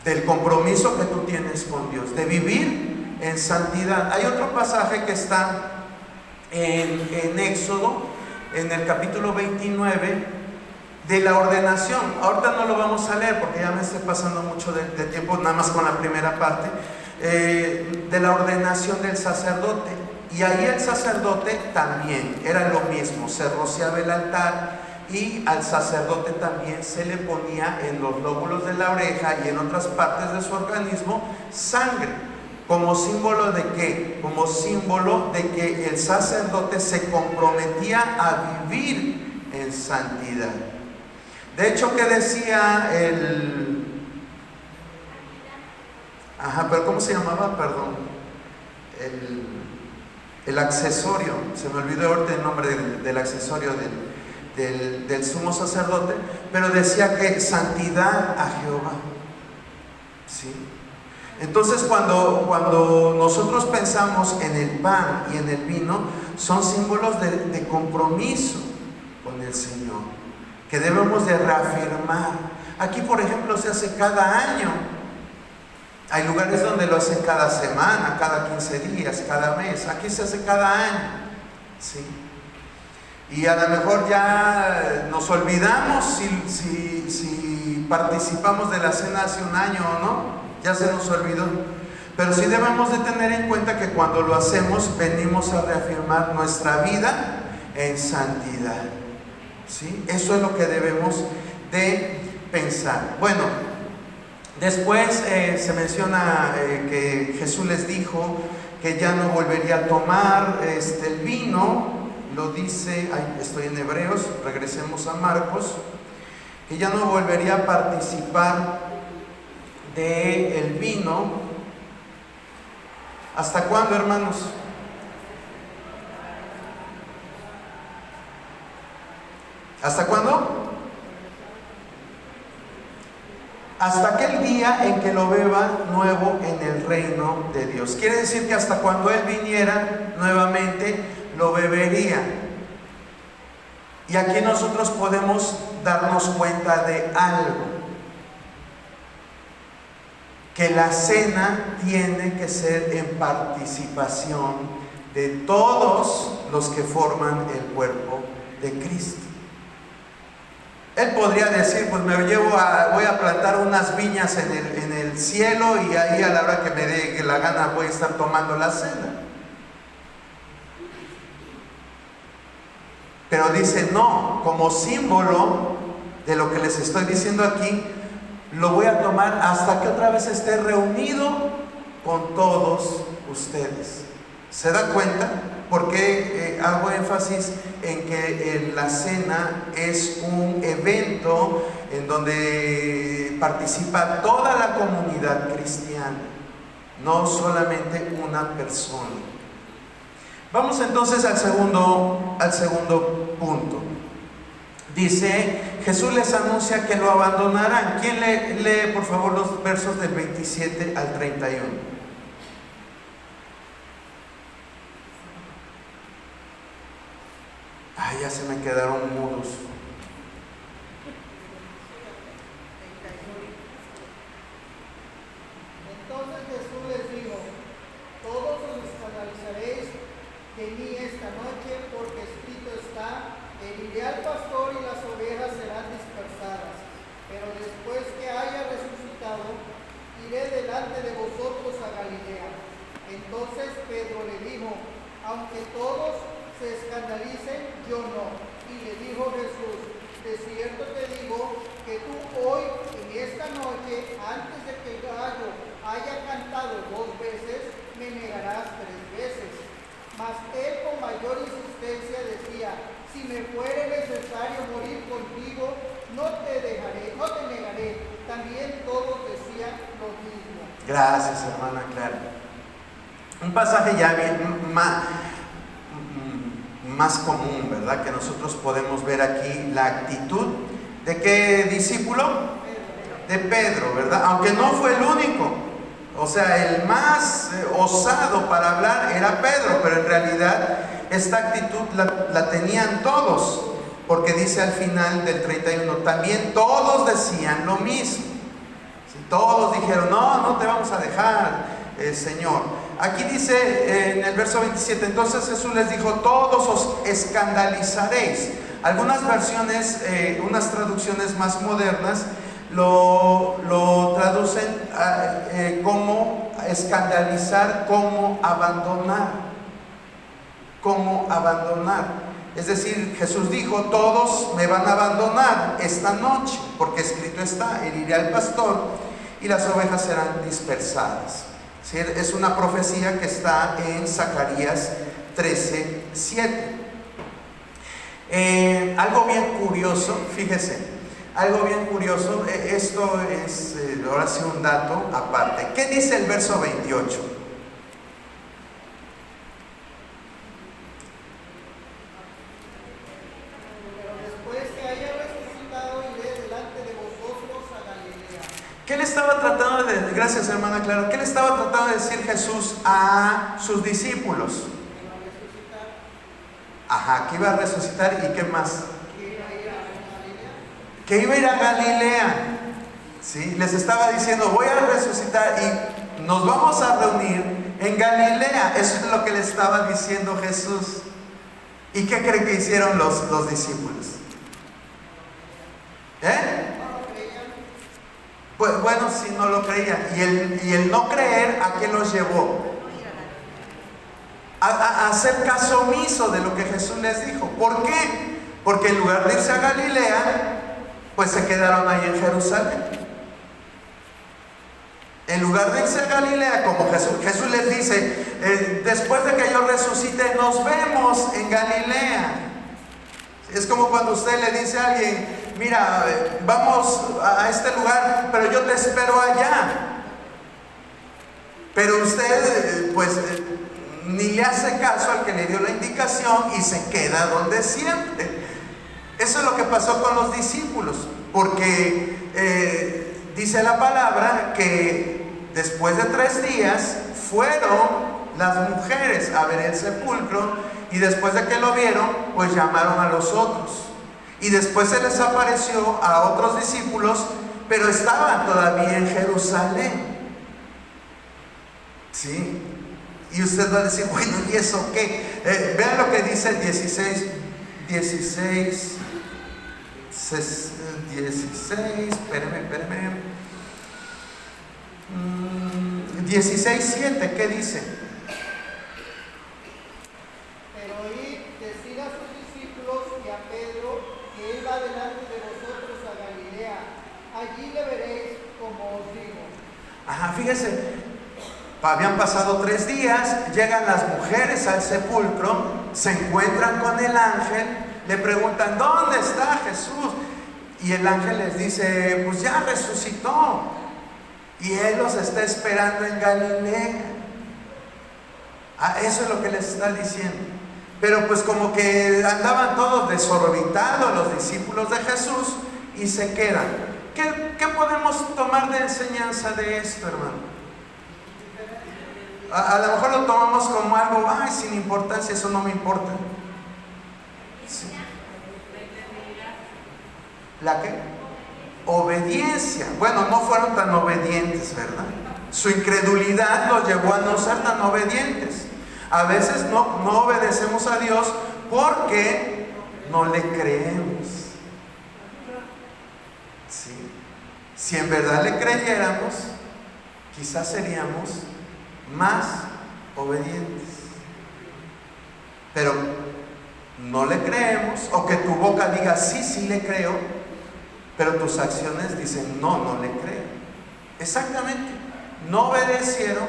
Speaker 1: del compromiso que tú tienes con Dios, de vivir en santidad. Hay otro pasaje que está en Éxodo, en el capítulo 29, de la ordenación. Ahorita no lo vamos a leer porque ya me estoy pasando mucho de tiempo, nada más con la primera parte, de la ordenación del sacerdote. Y ahí el sacerdote también era lo mismo, se rociaba el altar y al sacerdote también se le ponía en los lóbulos de la oreja y en otras partes de su organismo sangre, como símbolo de ¿qué? Como símbolo de que el sacerdote se comprometía a vivir en santidad. De hecho, ¿qué decía pero ¿cómo se llamaba? Perdón. El accesorio, se me olvidó ahorita el nombre del accesorio del sumo sacerdote, pero decía que santidad a Jehová, ¿sí? Entonces cuando nosotros pensamos en el pan y en el vino, son símbolos de compromiso con el Señor, que debemos de reafirmar. Aquí, por ejemplo, se hace cada año. Hay lugares donde lo hacen cada semana, cada 15 días, cada mes. Aquí se hace cada año, ¿sí? Y a lo mejor ya nos olvidamos si participamos de la cena hace un año o no. Ya se nos olvidó. Pero sí debemos de tener en cuenta que cuando lo hacemos, venimos a reafirmar nuestra vida en santidad, ¿sí? Eso es lo que debemos de pensar. Bueno, después se menciona que Jesús les dijo que ya no volvería a tomar el vino. Lo dice, estoy en Hebreos, regresemos a Marcos, que ya no volvería a participar del vino. ¿Hasta cuándo, hermanos? ¿Hasta cuándo? Hasta aquel día en que lo beba nuevo en el reino de Dios. Quiere decir que hasta cuando Él viniera nuevamente lo bebería. Y aquí nosotros podemos darnos cuenta de algo, que la cena tiene que ser en participación de todos los que forman el cuerpo de Cristo. Él podría decir, pues voy a plantar unas viñas en el cielo y ahí a la hora que me dé la gana voy a estar tomando la cena. Pero dice, no, como símbolo de lo que les estoy diciendo aquí, lo voy a tomar hasta que otra vez esté reunido con todos ustedes. ¿Se da cuenta? Porque hago énfasis en que la cena es un evento en donde participa toda la comunidad cristiana, no solamente una persona. Vamos entonces al segundo punto. Dice, Jesús les anuncia que lo abandonarán. ¿Quién lee por favor los versos del 27 al 31? Ay, ya se me quedaron mudos.
Speaker 4: Entonces Jesús les dijo, todos os escandalizaréis de mí esta noche, porque escrito está, heriré al pastor y las ovejas serán dispersadas. Pero después que haya resucitado, iré delante de vosotros a Galilea. Entonces Pedro le dijo, aunque todos se escandalicen, yo no. Y le dijo Jesús,
Speaker 1: Gracias, hermana Clara. Un pasaje ya bien más común, ¿verdad? Que nosotros podemos ver aquí la actitud de qué discípulo, de Pedro, ¿verdad? Aunque no fue el único, o sea, el más osado para hablar era Pedro, pero en realidad esta actitud la tenían todos, porque dice al final del 31, también todos decían lo mismo. ¿Sí? Todos dijeron, no te vamos a dejar, Señor. Aquí dice en el verso 27, entonces Jesús les dijo, todos os escandalizaréis. Algunas versiones, unas traducciones más modernas, lo traducen como escandalizar, como abandonar. Como abandonar. Es decir, Jesús dijo, todos me van a abandonar esta noche, porque escrito está, heriré al pastor y las ovejas serán dispersadas. ¿Sí? Es una profecía que está en Zacarías 13:7. Algo bien curioso, fíjese, algo bien curioso, esto es ahora sí un dato aparte. ¿Qué dice el verso 28? ¿Qué le estaba tratando de, gracias hermana Clara, qué le estaba tratando de decir Jesús a sus discípulos? Ajá, que iba a resucitar y qué más. Que iba a ir a Galilea. ¿Sí? Les estaba diciendo, voy a resucitar y nos vamos a reunir en Galilea. Eso es lo que le estaba diciendo Jesús. ¿Y qué creen que hicieron los discípulos? Pues bueno, si no lo creían. Y el no creer, ¿a qué los llevó? A hacer caso omiso de lo que Jesús les dijo. ¿Por qué? Porque en lugar de irse a Galilea, pues se quedaron ahí en Jerusalén. En lugar de irse a Galilea, como Jesús les dice, después de que yo resucite, nos vemos en Galilea. Es como cuando usted le dice a alguien, mira, vamos a este lugar, pero yo te espero allá. Pero usted, pues, ni le hace caso al que le dio la indicación y se queda donde siempre. Eso es lo que pasó con los discípulos, porque dice la palabra que después de 3 días fueron las mujeres a ver el sepulcro. Y después de que lo vieron, pues llamaron a los otros. Y después se les apareció a otros discípulos, pero estaban todavía en Jerusalén. ¿Sí? Y usted va a decir, bueno, ¿y eso qué? Vean lo que dice el 16, espérame. 16:7, ¿qué dice? Ajá, fíjese, habían pasado 3 días, llegan las mujeres al sepulcro, se encuentran con el ángel, le preguntan, ¿dónde está Jesús? Y el ángel les dice, pues ya resucitó, y Él los está esperando en Galilea. Eso es lo que les está diciendo. Pero pues como que andaban todos desorbitados los discípulos de Jesús y se quedan. ¿Qué podemos tomar de enseñanza de esto, hermano? A lo mejor lo tomamos como algo, sin importancia, eso no me importa. ¿Sí? ¿La qué? Obediencia. Bueno, no fueron tan obedientes, ¿verdad? Su incredulidad los llevó a no ser tan obedientes. A veces no obedecemos a Dios porque no le creemos. ¿Sí? Si en verdad le creyéramos, quizás seríamos más obedientes. Pero no le creemos, o que tu boca diga sí le creo, pero tus acciones dicen no le creo. Exactamente, no obedecieron,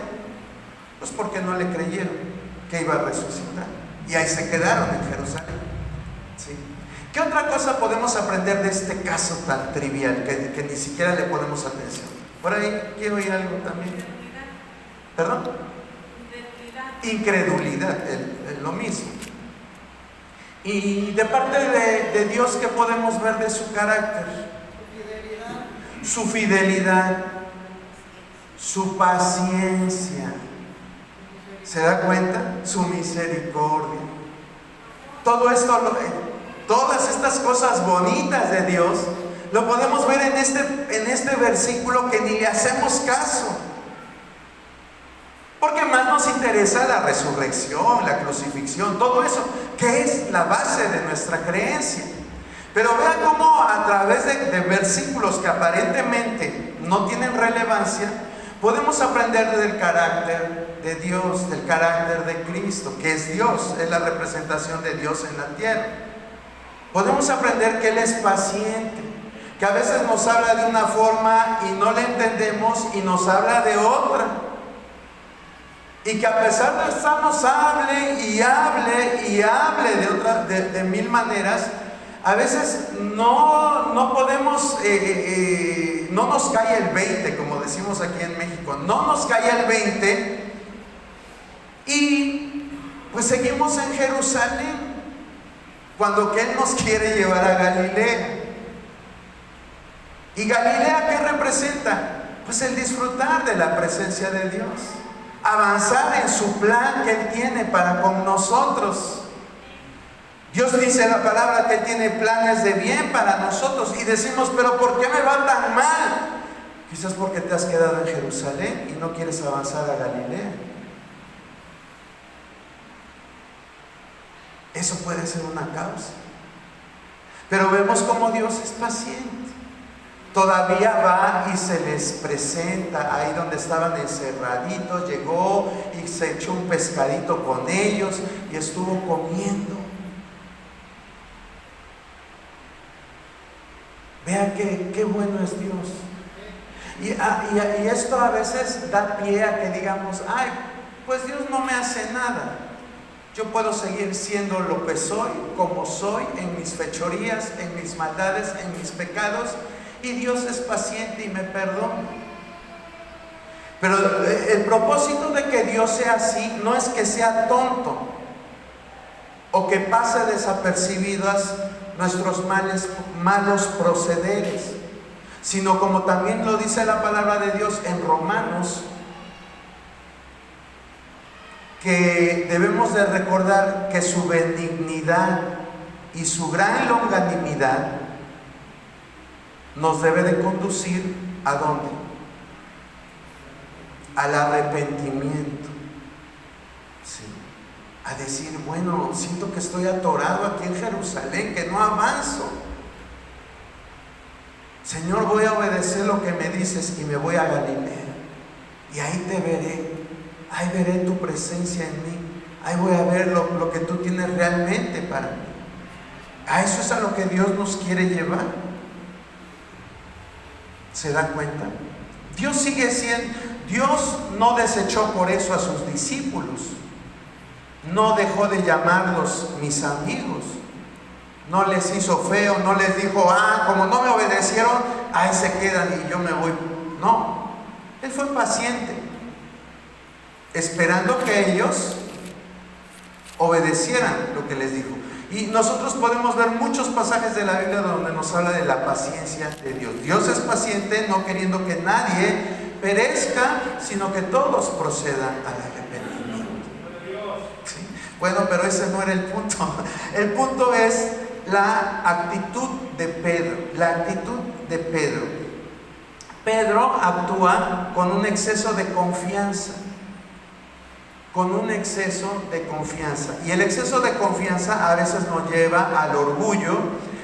Speaker 1: pues porque no le creyeron que iba a resucitar, y ahí se quedaron en Jerusalén. ¿Sí? ¿Qué otra cosa podemos aprender de este caso tan trivial que ni siquiera le ponemos atención? Por ahí quiero oír algo también. ¿Perdón? Incredulidad, es lo mismo. Y de parte de Dios, ¿qué podemos ver de su carácter? Su fidelidad, su paciencia. ¿Se da cuenta? Su misericordia. Todo esto, todas estas cosas bonitas de Dios, lo podemos ver en este versículo que ni le hacemos caso. Porque más nos interesa la resurrección, la crucifixión, todo eso, que es la base de nuestra creencia. Pero vean cómo a través de versículos que aparentemente no tienen relevancia, podemos aprender del carácter de Dios, del carácter de Cristo, que es Dios, es la representación de Dios en la tierra. Podemos aprender que Él es paciente, que a veces nos habla de una forma y no le entendemos y nos habla de otra. Y que a pesar de estarnos hable y hable de mil maneras, a veces no podemos, no nos cae el 20, como decimos aquí en México, no nos cae el 20 y pues seguimos en Jerusalén cuando que Él nos quiere llevar a Galilea. ¿Y Galilea qué representa? Pues el disfrutar de la presencia de Dios, avanzar en su plan que Él tiene para con nosotros. Dios dice en la palabra que Él tiene planes de bien para nosotros y decimos, pero ¿por qué me va tan mal? Quizás porque te has quedado en Jerusalén y no quieres avanzar a Galilea. Eso puede ser una causa. Pero vemos cómo Dios es paciente. Todavía va y se les presenta ahí donde estaban encerraditos, llegó y se echó un pescadito con ellos y estuvo comiendo. Vean qué bueno es Dios. Y esto a veces da pie a que digamos, ay, pues Dios no me hace nada. Yo puedo seguir siendo lo que soy, como soy, en mis fechorías, en mis maldades, en mis pecados. Y Dios es paciente y me perdona. Pero el propósito de que Dios sea así no es que sea tonto o que pase desapercibidas nuestros malos procederes, sino como también lo dice la palabra de Dios en Romanos, que debemos de recordar que su benignidad y su gran longanimidad nos debe de conducir ¿a dónde? Al arrepentimiento. Sí. A decir, bueno, siento que estoy atorado aquí en Jerusalén, que no avanzo. Señor, voy a obedecer lo que me dices y me voy a Galilea. Y ahí te veré. Ahí veré tu presencia en mí. Ahí voy a ver lo que tú tienes realmente para mí. A eso es a lo que Dios nos quiere llevar. ¿Se dan cuenta? Dios sigue siendo, Dios no desechó por eso a sus discípulos, no dejó de llamarlos mis amigos, no les hizo feo, no les dijo, como no me obedecieron, ahí se quedan y yo me voy. No, Él fue paciente, esperando que ellos obedecieran lo que les dijo. Y nosotros podemos ver muchos pasajes de la Biblia donde nos habla de la paciencia de Dios. Dios es paciente, no queriendo que nadie perezca, sino que todos procedan al arrepentimiento. ¿Sí? Bueno, pero ese no era el punto. El punto es la actitud de Pedro. La actitud de Pedro. Pedro actúa con un exceso de confianza. Con un exceso de confianza. Y el exceso de confianza a veces nos lleva al orgullo,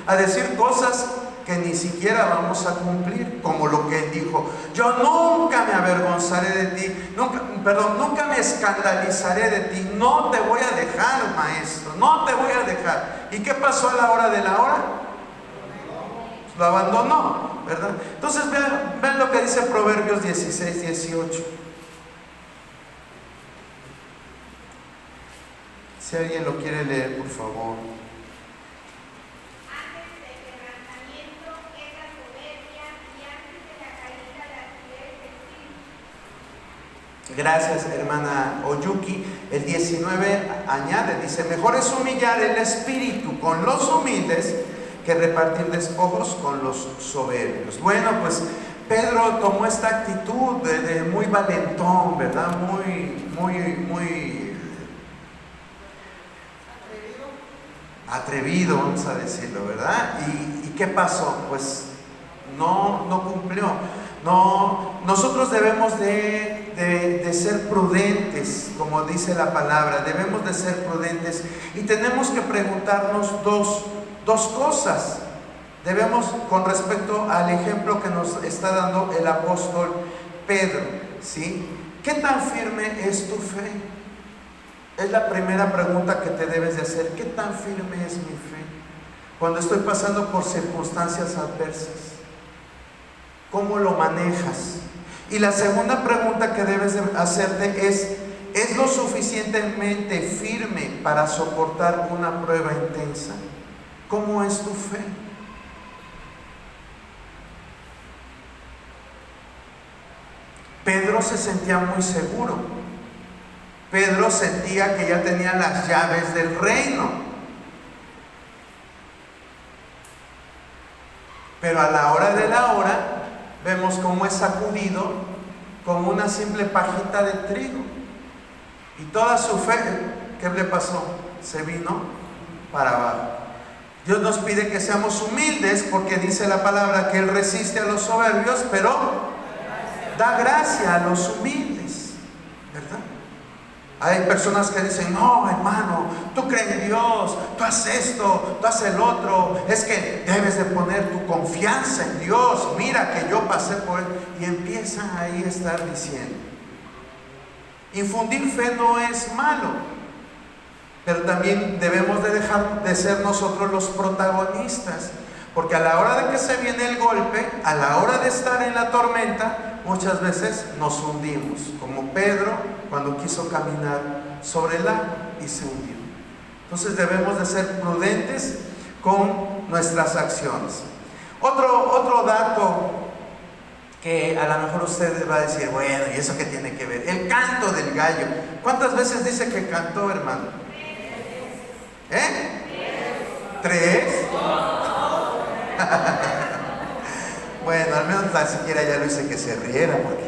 Speaker 1: a decir cosas que ni siquiera vamos a cumplir, como lo que él dijo: yo nunca me avergonzaré de ti, nunca me escandalizaré de ti, no te voy a dejar, maestro, no te voy a dejar. ¿Y qué pasó a la hora de la hora? Lo abandonó, ¿verdad? Entonces vean lo que dice Proverbios 16, 18. Si alguien lo quiere leer, por favor.
Speaker 5: Antes del quebrantamiento es la soberbia, y antes de la caída la altivez del
Speaker 1: Gracias, hermana Oyuki. El 19 añade, dice, mejor es humillar el espíritu con los humildes que repartir despojos con los soberbios. Bueno, pues Pedro tomó esta actitud de muy valentón, ¿verdad? Muy atrevido, vamos a decirlo, ¿verdad? ¿Y qué pasó? Pues no cumplió. No, nosotros debemos de ser prudentes, como dice la palabra, debemos de ser prudentes y tenemos que preguntarnos dos cosas. Debemos, con respecto al ejemplo que nos está dando el apóstol Pedro, ¿sí? ¿Qué tan firme es tu fe? Es la primera pregunta que te debes de hacer. ¿Qué tan firme es mi fe cuando estoy pasando por circunstancias adversas? ¿Cómo lo manejas? Y la segunda pregunta que debes de hacerte ¿es lo suficientemente firme para soportar una prueba intensa? ¿Cómo es tu fe? Pedro se sentía muy seguro. Pedro sentía que ya tenía las llaves del reino. Pero a la hora de la hora, vemos cómo es sacudido como una simple pajita de trigo. Y toda su fe, ¿qué le pasó? Se vino para abajo. Dios nos pide que seamos humildes porque dice la palabra que Él resiste a los soberbios, pero da gracia a los humildes, ¿verdad? Hay personas que dicen, no, hermano, tú crees en Dios, tú haces esto, tú haces el otro, es que debes de poner tu confianza en Dios, mira que yo pasé por él, y empiezan ahí a estar diciendo. Infundir fe no es malo, pero también debemos de dejar de ser nosotros los protagonistas, porque a la hora de que se viene el golpe, a la hora de estar en la tormenta, muchas veces nos hundimos, como Pedro cuando quiso caminar sobre el agua y se hundió. Entonces debemos de ser prudentes con nuestras acciones. Otro dato que a lo mejor usted va a decir, bueno, ¿y eso qué tiene que ver? El canto del gallo. ¿Cuántas veces dice que cantó, hermano? 3. Bueno, al menos tan siquiera ya lo hice que se riera, porque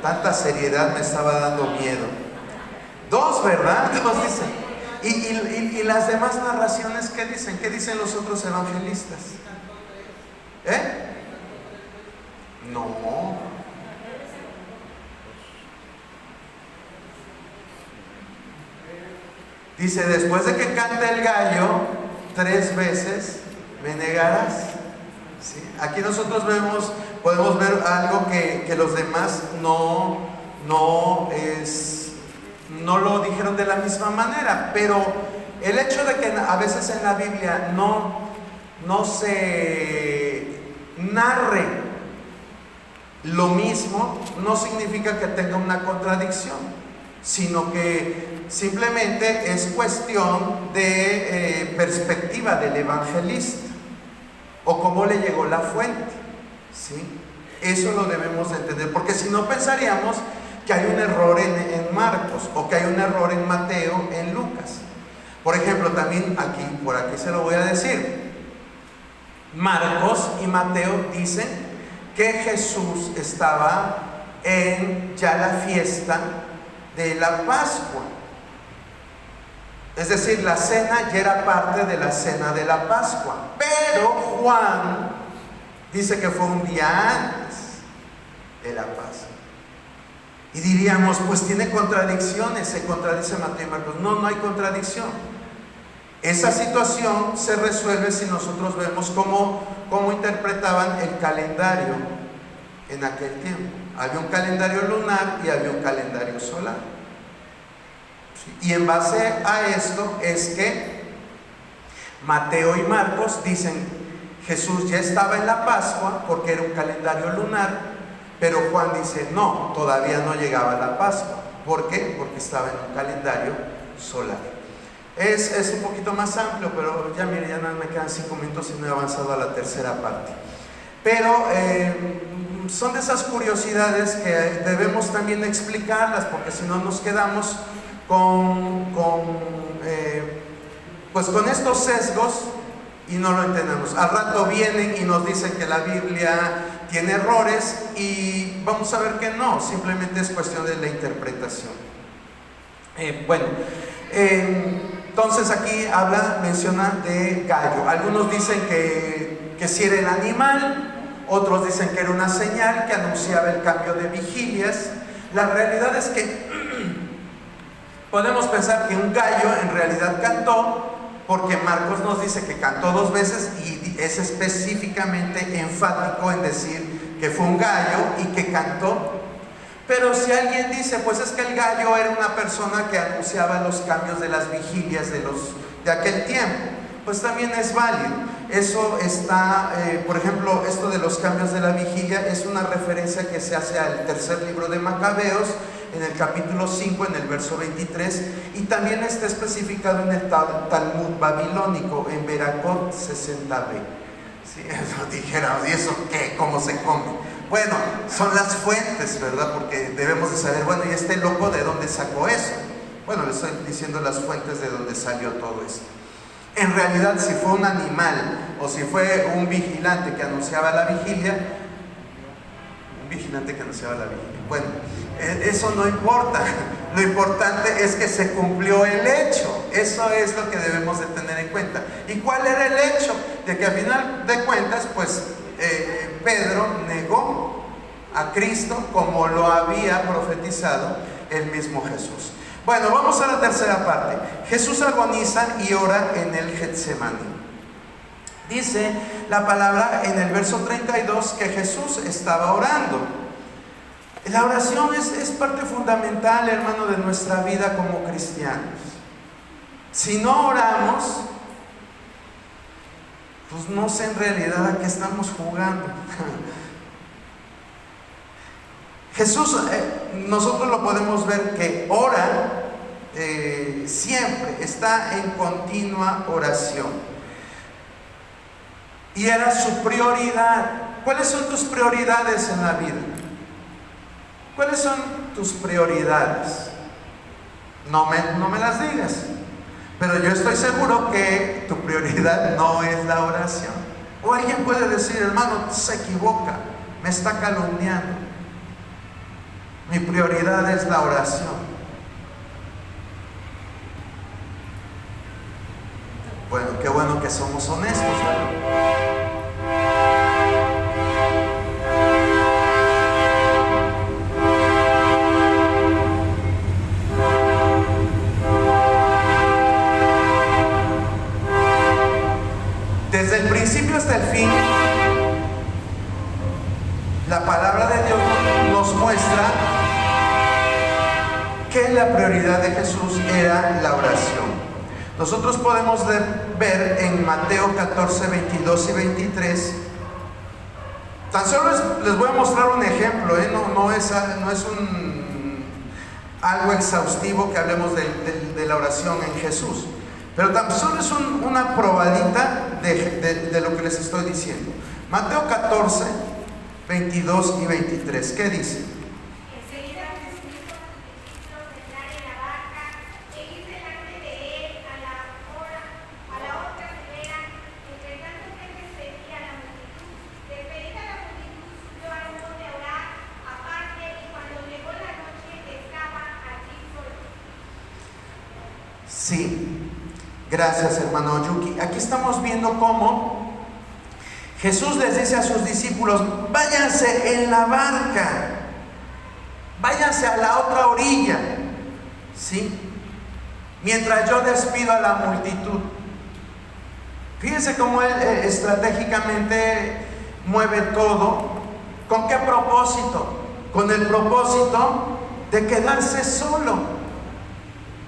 Speaker 1: tanta seriedad me estaba dando miedo. 2, ¿verdad? 2 dice. Y las demás narraciones, ¿qué dicen? ¿Qué dicen los otros evangelistas? No. Dice, después de que canta el gallo, 3 veces me negarás. ¿Sí? Aquí nosotros podemos ver algo que los demás no lo dijeron de la misma manera, pero el hecho de que a veces en la Biblia no se narre lo mismo, no significa que tenga una contradicción, sino que simplemente es cuestión de perspectiva del evangelista o cómo le llegó la fuente, ¿sí? Eso lo debemos de entender, porque si no pensaríamos que hay un error en Marcos o que hay un error en Mateo, en Lucas. Por ejemplo, también por aquí se lo voy a decir. Marcos y Mateo dicen que Jesús estaba en ya la fiesta de la Pascua. Es decir, la cena ya era parte de la cena de la Pascua. Pero Juan dice que fue un día antes de la Pascua. Y diríamos, pues tiene contradicciones, se contradice Mateo y Marcos. No hay contradicción. Esa situación se resuelve si nosotros vemos cómo interpretaban el calendario en aquel tiempo. Había un calendario lunar y había un calendario solar. Y en base a esto es que Mateo y Marcos dicen, Jesús ya estaba en la Pascua porque era un calendario lunar, pero Juan dice, no, todavía no llegaba la Pascua. ¿Por qué? Porque estaba en un calendario solar. Es un poquito más amplio, pero ya nada me quedan 5 minutos y no he avanzado a la tercera parte. Pero son de esas curiosidades que debemos también explicarlas, porque si no nos quedamos pues con estos sesgos y no lo entendemos. Al rato vienen y nos dicen que la Biblia tiene errores y vamos a ver que no, simplemente es cuestión de la interpretación. Entonces aquí menciona de gallo. Algunos dicen que si era el animal, otros dicen que era una señal que anunciaba el cambio de vigilias. La realidad es que podemos pensar que un gallo en realidad cantó, porque Marcos nos dice que cantó 2 veces y es específicamente enfático en decir que fue un gallo y que cantó. Pero si alguien dice, pues es que el gallo era una persona que anunciaba los cambios de las vigilias de aquel tiempo, pues también es válido. Eso está, por ejemplo, esto de los cambios de la vigilia es una referencia que se hace al tercer libro de Macabeos, en el capítulo 5, en el verso 23, y también está especificado en el Talmud babilónico, en Beracot 60b. ¿Sí? Eso dijéramos, ¿y eso qué? ¿Cómo se come? Bueno, son las fuentes, ¿verdad? Porque debemos de saber, bueno, ¿y este loco de dónde sacó eso? Bueno, le estoy diciendo las fuentes de dónde salió todo esto. En realidad, si fue un animal o si fue un vigilante que anunciaba la vigilia, bueno, eso no importa. Lo importante es que se cumplió el hecho. Eso es lo que debemos de tener en cuenta. ¿Y cuál era el hecho? De que al final de cuentas, pues Pedro negó a Cristo como lo había profetizado el mismo Jesús. Bueno, vamos a la tercera parte. Jesús agoniza y ora en el Getsemaní. Dice la palabra en el verso 32 que Jesús estaba orando. La oración es parte fundamental, hermano, de nuestra vida como cristianos. Si no oramos, pues no sé en realidad a qué estamos jugando. Jesús, nosotros lo podemos ver que ora siempre, está en continua oración. Y era su prioridad. ¿Cuáles son tus prioridades en la vida? ¿Cuáles son tus prioridades? No me las digas. Pero yo estoy seguro que tu prioridad no es la oración. O alguien puede decir, hermano, se equivoca, me está calumniando. Mi prioridad es la oración. Bueno, qué bueno que somos honestos, ¿verdad? Desde el principio hasta el fin, la palabra de Dios nos muestra que la prioridad de Jesús era la oración. Nosotros podemos ver en Mateo 14, 22 y 23. Tan solo les voy a mostrar un ejemplo, no es algo exhaustivo que hablemos de la oración en Jesús. Pero tan solo es una probadita de lo que les estoy diciendo. Mateo 14, 22 y 23. ¿Qué dice?
Speaker 5: Enseguida sus discípulos entrar en la barca e ir delante de él a la otra ribera, entre tanto que él despedía a la multitud. Despedida a la multitud, subió al monte a orar aparte, y cuando llegó la noche estaba allí solo.
Speaker 1: Sí, gracias, hermano Yuki. Aquí estamos viendo cómo Jesús les dice a sus discípulos: váyanse en la barca, váyanse a la otra orilla, ¿sí? Mientras yo despido a la multitud. Fíjense cómo él estratégicamente mueve todo. ¿Con qué propósito? Con el propósito de quedarse solo.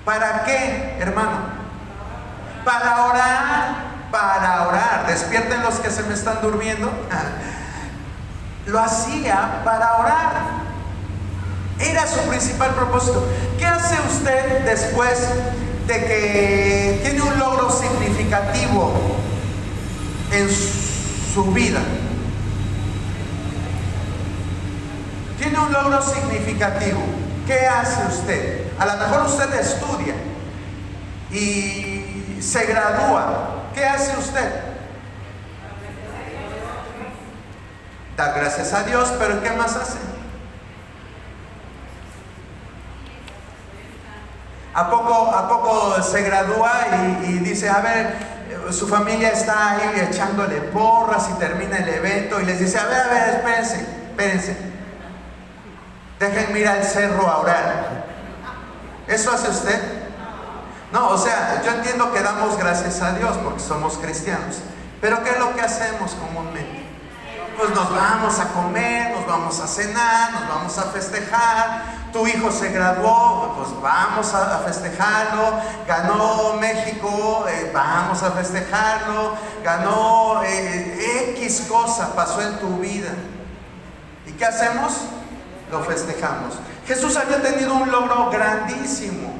Speaker 1: ¿Para qué, hermano? Para orar. Despierten los que se me están durmiendo. Lo hacía para orar. Era su principal propósito. ¿Qué hace usted después de que tiene un logro significativo en su vida? tiene un logro significativo. ¿Qué hace usted? A lo mejor usted estudia y se gradúa. ¿Qué hace usted? Dar gracias a Dios, pero ¿qué más hace? ¿A poco se gradúa y dice, a ver, su familia está ahí echándole porras y termina el evento y les dice, a ver, espérense, déjenme ir al cerro a orar? ¿Eso hace usted? No, o sea, yo entiendo que damos gracias a Dios porque somos cristianos, pero ¿qué es lo que hacemos comúnmente? Pues nos vamos a comer, nos vamos a cenar, nos vamos a festejar. Tu hijo se graduó, pues vamos a festejarlo. Ganó México, vamos a festejarlo. Ganó X cosa, pasó en tu vida. ¿Y qué hacemos? Lo festejamos. Jesús había tenido un logro grandísimo.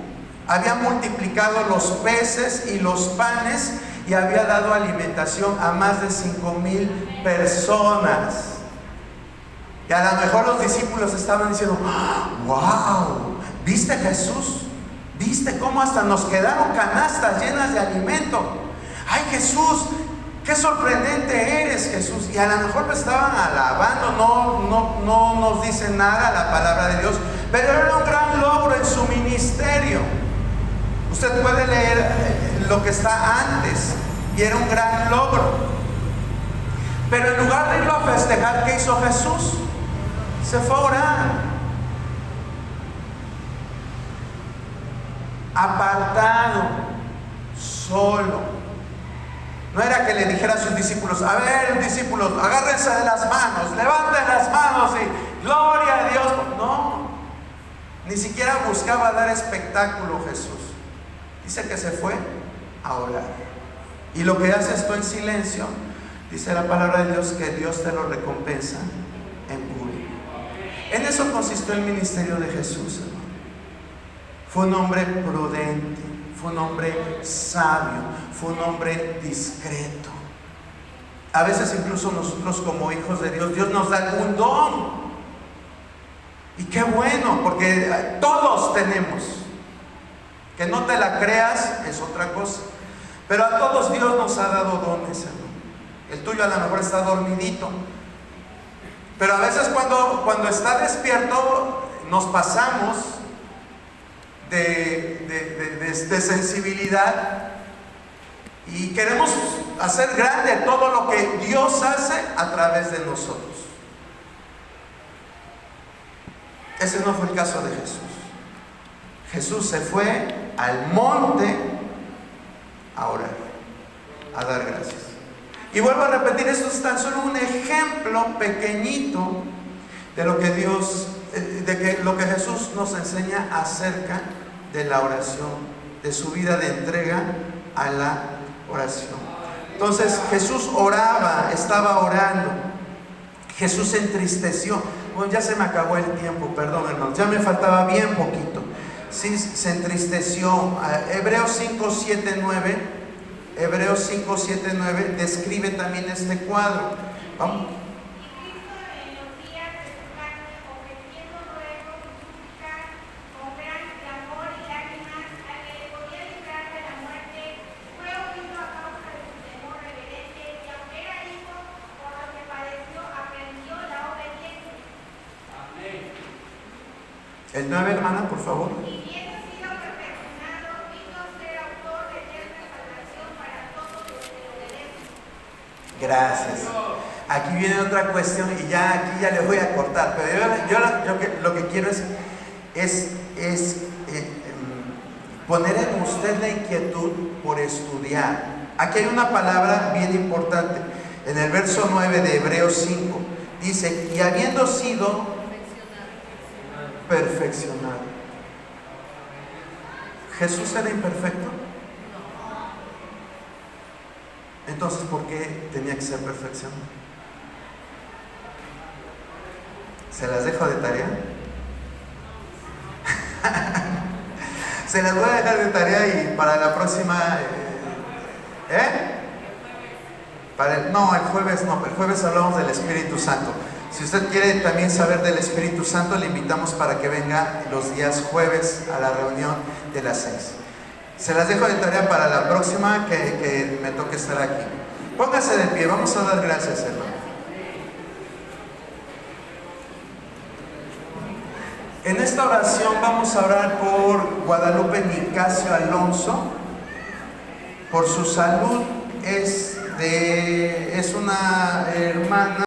Speaker 1: Había multiplicado los peces y los panes y había dado alimentación a más de 5,000 personas. Y a lo mejor los discípulos estaban diciendo, ¡wow! ¿Viste, Jesús? ¿Viste cómo hasta nos quedaron canastas llenas de alimento? ¡Ay, Jesús! ¡Qué sorprendente eres, Jesús! Y a lo mejor lo estaban alabando, no nos dice nada la palabra de Dios, pero era un gran logro en su ministerio. Usted puede leer lo que está antes y era un gran logro. Pero en lugar de irlo a festejar, ¿qué hizo Jesús? Se fue a orar. Apartado, solo. No era que le dijera a sus discípulos, a ver, discípulos, agárrense de las manos, levanten las manos y gloria a Dios. No, ni siquiera buscaba dar espectáculo Jesús. Dice que se fue a orar. Y lo que haces tú en silencio, dice la palabra de Dios, que Dios te lo recompensa en público. En eso consistió el ministerio de Jesús, hermano. Fue un hombre prudente, fue un hombre sabio, fue un hombre discreto. A veces incluso nosotros como hijos de Dios, Dios nos da algún don. Y qué bueno, porque todos tenemos. Que no te la creas es otra cosa. Pero a todos Dios nos ha dado dones, hermano. El tuyo a lo mejor está dormidito. Pero a veces cuando está despierto nos pasamos de sensibilidad y queremos hacer grande todo lo que Dios hace a través de nosotros. Ese no fue el caso de Jesús. Jesús se fue al monte a orar, a dar gracias. Y vuelvo a repetir, esto es tan solo un ejemplo pequeñito de lo que lo que Jesús nos enseña acerca de la oración, de su vida de entrega a la oración. Entonces Jesús oraba, estaba orando. Jesús se entristeció. Bueno, ya se me acabó el tiempo, perdón, hermanos, ya me faltaba bien poquito. Sí, se entristeció. Hebreos 5, 7, 9 describe también este cuadro. Vamos. El 9, hermana, por favor. Gracias. Aquí viene otra cuestión y aquí ya les voy a cortar, pero yo lo que quiero es poner en usted la inquietud por estudiar. Aquí hay una palabra bien importante. En el verso 9 de Hebreos 5 dice, y habiendo sido perfeccionado. ¿Jesús era imperfecto? Entonces, ¿por qué tenía que ser perfeccionado? ¿Se las dejo de tarea? Se las voy a dejar de tarea y para la próxima... el jueves no, el jueves hablamos del Espíritu Santo. Si usted quiere también saber del Espíritu Santo, le invitamos para que venga los días jueves a la reunión de las 6. Se las dejo de tarea para la próxima que me toque estar aquí. Póngase de pie, vamos a dar gracias, hermano. En esta oración vamos a orar por Guadalupe Nicasio Alonso, por su salud. Es una hermana